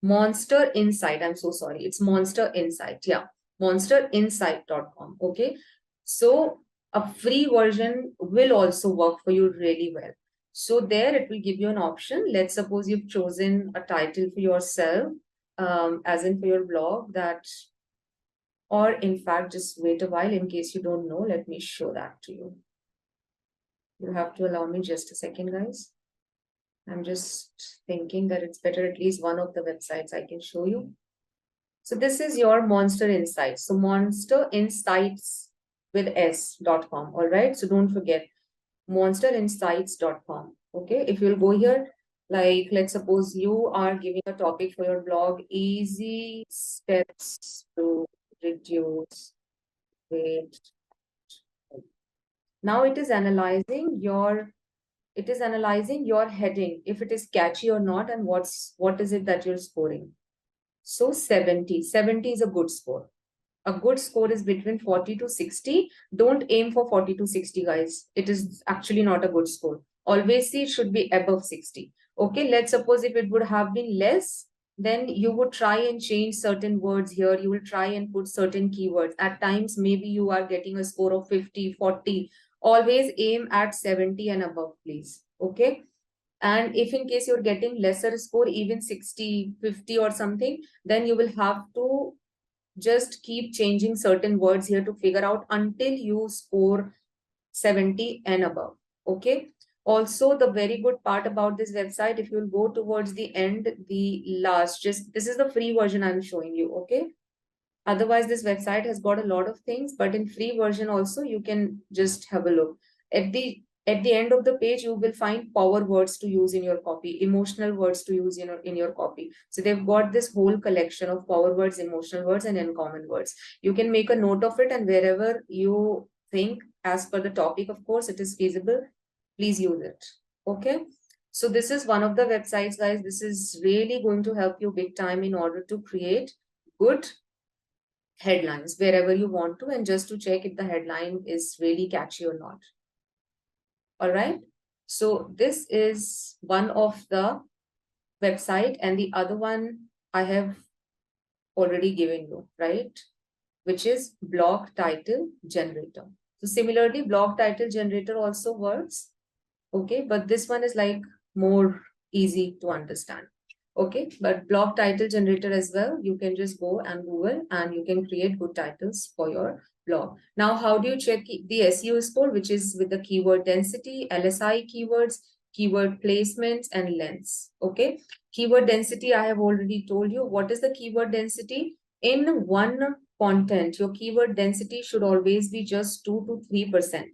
Monster Insight. I'm so sorry. It's Monster Insight. Yeah. Monsterinsight.com. Okay. So a free version will also work for you really well. So there it will give you an option. Let's suppose you've chosen a title for yourself, as in for your blog, that, or in fact, just wait a while in case you don't know. Let me show that to you. You have to allow me just a second, guys. I'm just thinking that it's better at least one of the websites I can show you. So this is your Monster Insights. So Monster Insights with s.com. All right. So don't forget monsterinsights.com. Okay. If you'll go here, like let's suppose you are giving a topic for your blog, easy steps to reduce weight. Now it is analyzing your heading, if it is catchy or not, and what is it that you're scoring. So 70 is a good score. A good score is between 40 to 60. Don't aim for 40 to 60, guys. It is actually not a good score. Always see it should be above 60. Okay, let's suppose if it would have been less, then you would try and change certain words here. You will try and put certain keywords. At times, maybe you are getting a score of 50, 40. Always aim at 70 and above, please. Okay. And if in case you're getting lesser score, even 60, 50 or something, then you will have to just keep changing certain words here to figure out until you score 70 and above. Okay. Also, the very good part about this website, if you'll go towards the end, the last, just this is the free version I'm showing you. Okay. Otherwise, this website has got a lot of things, but in free version also, you can just have a look. At the end of the page, you will find power words to use in your copy, emotional words to use in your copy. So they've got this whole collection of power words, emotional words, and uncommon words. You can make a note of it, and wherever you think, as per the topic, of course, it is feasible, please use it. Okay. So this is one of the websites, guys. This is really going to help you big time in order to create good headlines wherever you want to, and just to check if the headline is really catchy or not. All right. So this is one of the website, and the other one I have already given you, right? Which is blog title generator. So similarly, blog title generator also works. Okay, but this one is like more easy to understand. Okay, but blog title generator as well, you can just go and Google and you can create good titles for your blog. Now, how do you check the SEO score, which is with the keyword density, LSI keywords, keyword placements, and lengths? Okay, keyword density, I have already told you. What is the keyword density? In one content, your keyword density should always be just 2 to 3%,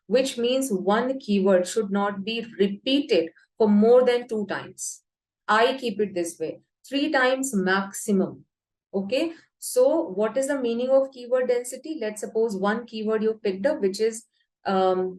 which means one keyword should not be repeated for more than 2 times. I keep it this way, 3 times maximum. Okay. So what is the meaning of keyword density? Let's suppose one keyword you picked up, which is the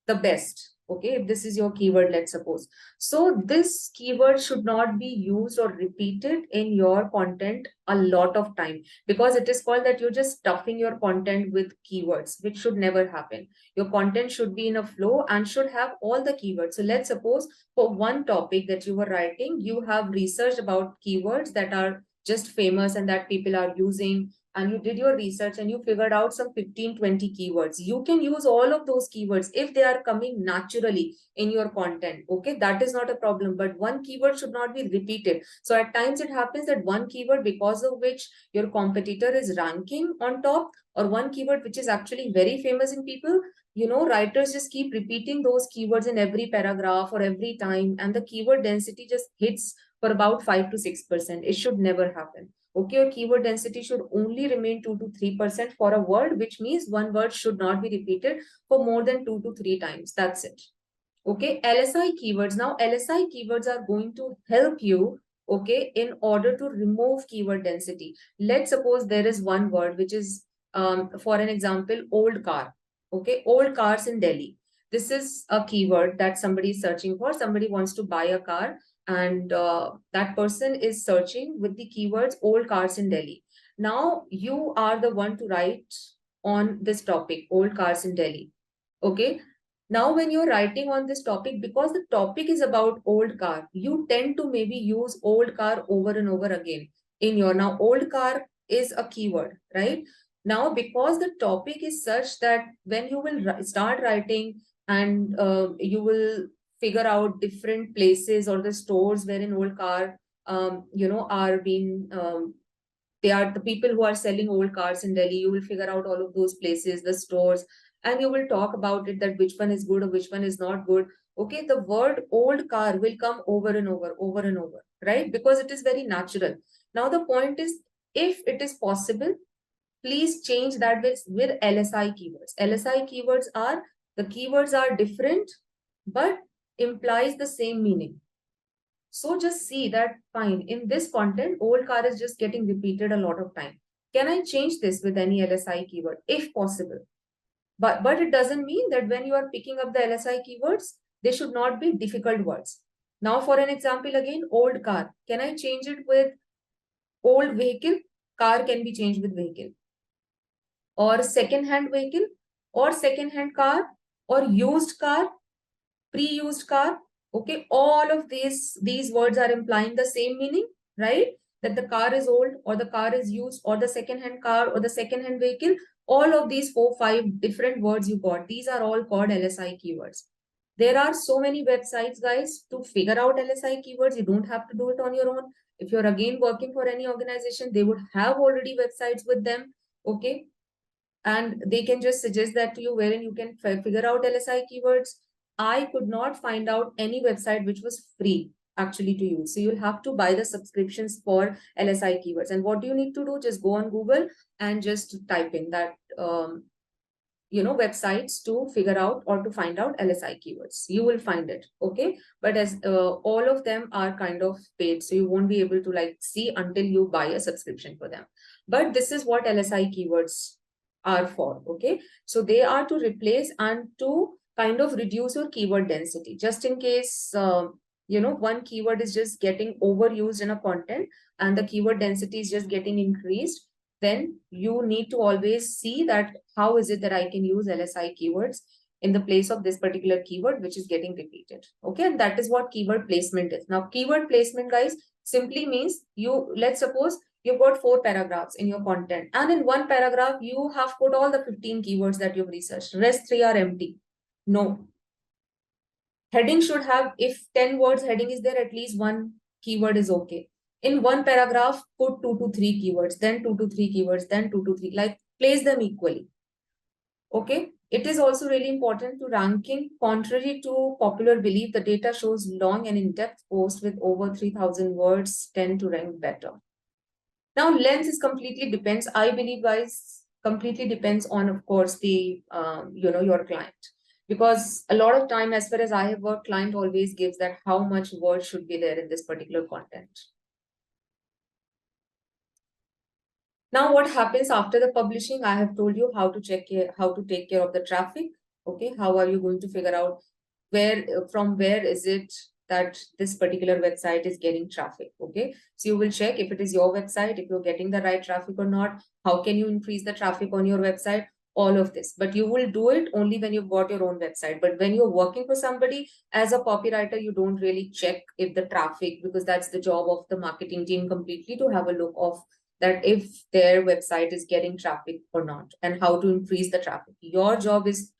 best. Okay, if this is your keyword, let's suppose. So this keyword should not be used or repeated in your content a lot of time, because it is called that you're just stuffing your content with keywords, which should never happen. Your content should be in a flow and should have all the keywords. So let's suppose for one topic that you were writing, you have researched about keywords that are just famous and that people are using, and you did your research and you figured out some 15-20 keywords. You can use all of those keywords if they are coming naturally in your content. Okay, that is not a problem, but one keyword should not be repeated. So at times it happens that one keyword because of which your competitor is ranking on top, or one keyword which is actually very famous in people, writers just keep repeating those keywords in every paragraph or every time, and the keyword density just hits for about 5 to 6%. It should never happen. Okay, your keyword density should only remain 2 to 3% for a word, which means one word should not be repeated for more than 2 to 3 times. That's it. Okay, LSI keywords. Now, LSI keywords are going to help you, okay, in order to remove keyword density. Let's suppose there is one word which is, for an example, old car. Okay, old cars in Delhi. This is a keyword that somebody is searching for. Somebody wants to buy a car, and that person is searching with the keywords old cars in Delhi. Now, you are the one to write on this topic, old cars in Delhi. Okay, now, when you're writing on this topic, because the topic is about old car, you tend to maybe use old car over and over again in your. Now, old car is a keyword, right? Now, because the topic is such that when you will start writing, and you will figure out different places or the stores wherein old car, are being, they are the people who are selling old cars in Delhi. You will figure out all of those places, the stores, and you will talk about it, that which one is good or which one is not good. Okay, the word old car will come over and over and over, right? Because it is very natural. Now, the point is, if it is possible, please change that with LSI keywords. LSI keywords are, the keywords are different, but implies the same meaning. So just see that, fine, in this content, old car is just getting repeated a lot of time. Can I change this with any LSI keyword if possible? But it doesn't mean that when you are picking up the LSI keywords, they should not be difficult words. Now, for an example, again, old car. Can I change it with old vehicle? Car can be changed with vehicle. Or second-hand vehicle, or second-hand car, or used car, pre-used car. Okay, all of these words are implying the same meaning, right? That the car is old, or the car is used, or the second-hand car, or the second-hand vehicle. All of these 4-5 different words you got, these are all called LSI keywords. There are so many websites, guys, to figure out LSI keywords. You don't have to do it on your own. If you're again working for any organization, they would have already websites with them. Okay, and they can just suggest that to you, wherein you can figure out LSI keywords. I could not find out any website which was free actually to use. So you'll have to buy the subscriptions for LSI keywords. And what do you need to do? Just go on Google and just type in that, websites to figure out or to find out LSI keywords. You will find it. Okay. But as all of them are kind of paid, so you won't be able to like see until you buy a subscription for them. But this is what LSI keywords are for. Okay, so they are to replace and to kind of reduce your keyword density, just in case one keyword is just getting overused in a content and the keyword density is just getting increased. Then you need to always see that how is it that I can use LSI keywords in the place of this particular keyword which is getting repeated. Okay, and that is what keyword placement is. Now, keyword placement, guys, simply means let's suppose you've got 4 paragraphs in your content, and in one paragraph you have put all the 15 keywords that you've researched. Rest 3 are empty. No. Heading should have, if 10 words heading is there, at least one keyword is okay. In one paragraph, put 2 to 3 keywords, then 2 to 3 keywords, then 2 to 3, like place them equally. Okay. It is also really important to ranking. Contrary to popular belief, the data shows long and in-depth posts with over 3,000 words tend to rank better. Now, length is completely depends. I believe, guys, completely depends on, of course, the your client. Because a lot of time, as far as I have worked, client always gives that how much words should be there in this particular content. Now, what happens after the publishing? I have told you how to check how to take care of the traffic. Okay, how are you going to figure out from where is it that this particular website is getting traffic. Okay, so you will check if it is your website, if you're getting the right traffic or not, how can you increase the traffic on your website, all of this. But you will do it only when you've got your own website. But when you're working for somebody as a copywriter, you don't really check if the traffic, because that's the job of the marketing team completely, to have a look of that if their website is getting traffic or not, and how to increase the traffic. Your job is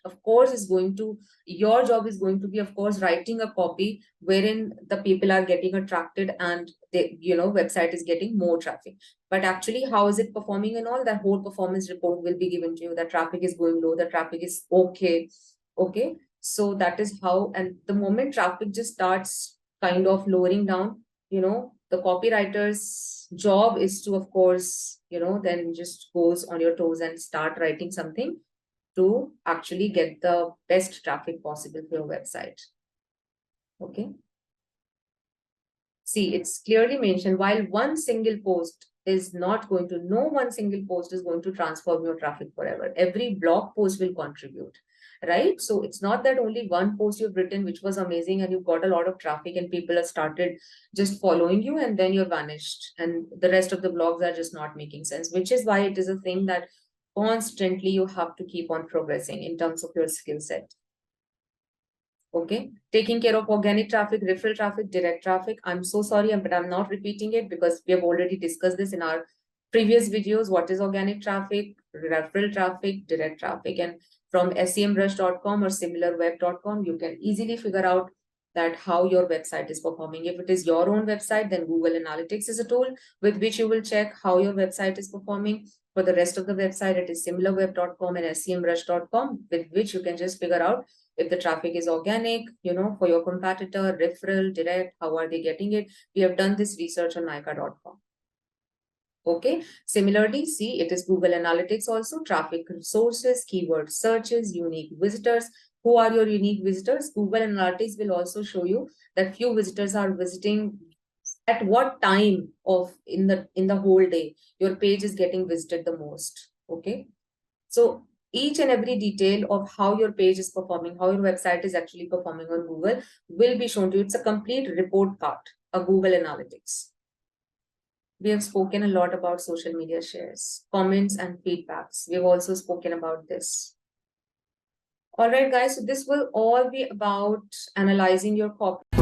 going to be, of course, writing a copy wherein the people are getting attracted and the website is getting more traffic. But actually, how is it performing and all, that whole performance report will be given to you. The traffic is going low, the traffic is okay. So that is how. And the moment traffic just starts kind of lowering down, the copywriter's job is to, of course, then just goes on your toes and start writing something to actually get the best traffic possible for your website. Okay. See, it's clearly mentioned, while one single post is not going to, no one single post is going to transform your traffic forever. Every blog post will contribute, right? So it's not that only one post you've written, which was amazing, and you've got a lot of traffic and people have started just following you, and then you're vanished. And the rest of the blogs are just not making sense, which is why it is a thing that constantly you have to keep on progressing in terms of your skill set. Okay, taking care of organic traffic, referral traffic, direct traffic. I'm so sorry, but I'm not repeating it because we have already discussed this in our previous videos. What is organic traffic, referral traffic, direct traffic? And from semrush.com or similarweb.com, you can easily figure out that how your website is performing. If it is your own website, then Google Analytics is a tool with which you will check how your website is performing. For the rest of the website, it is similarweb.com and semrush.com, with which you can just figure out if the traffic is organic, for your competitor, referral, direct, how are they getting it? We have done this research on Nykaa.com. Okay. Similarly, see, it is Google Analytics also, traffic sources, keyword searches, unique visitors. Who are your unique visitors? Google Analytics will also show you that few visitors are visiting at what time of in the whole day your page is getting visited the most. Okay. So each and every detail of how your page is performing, how your website is actually performing on Google will be shown to you. It's a complete report card, a Google Analytics. We have spoken a lot about social media shares, comments, and feedbacks. We have also spoken about this. All right, guys, so this will all be about analyzing your copy.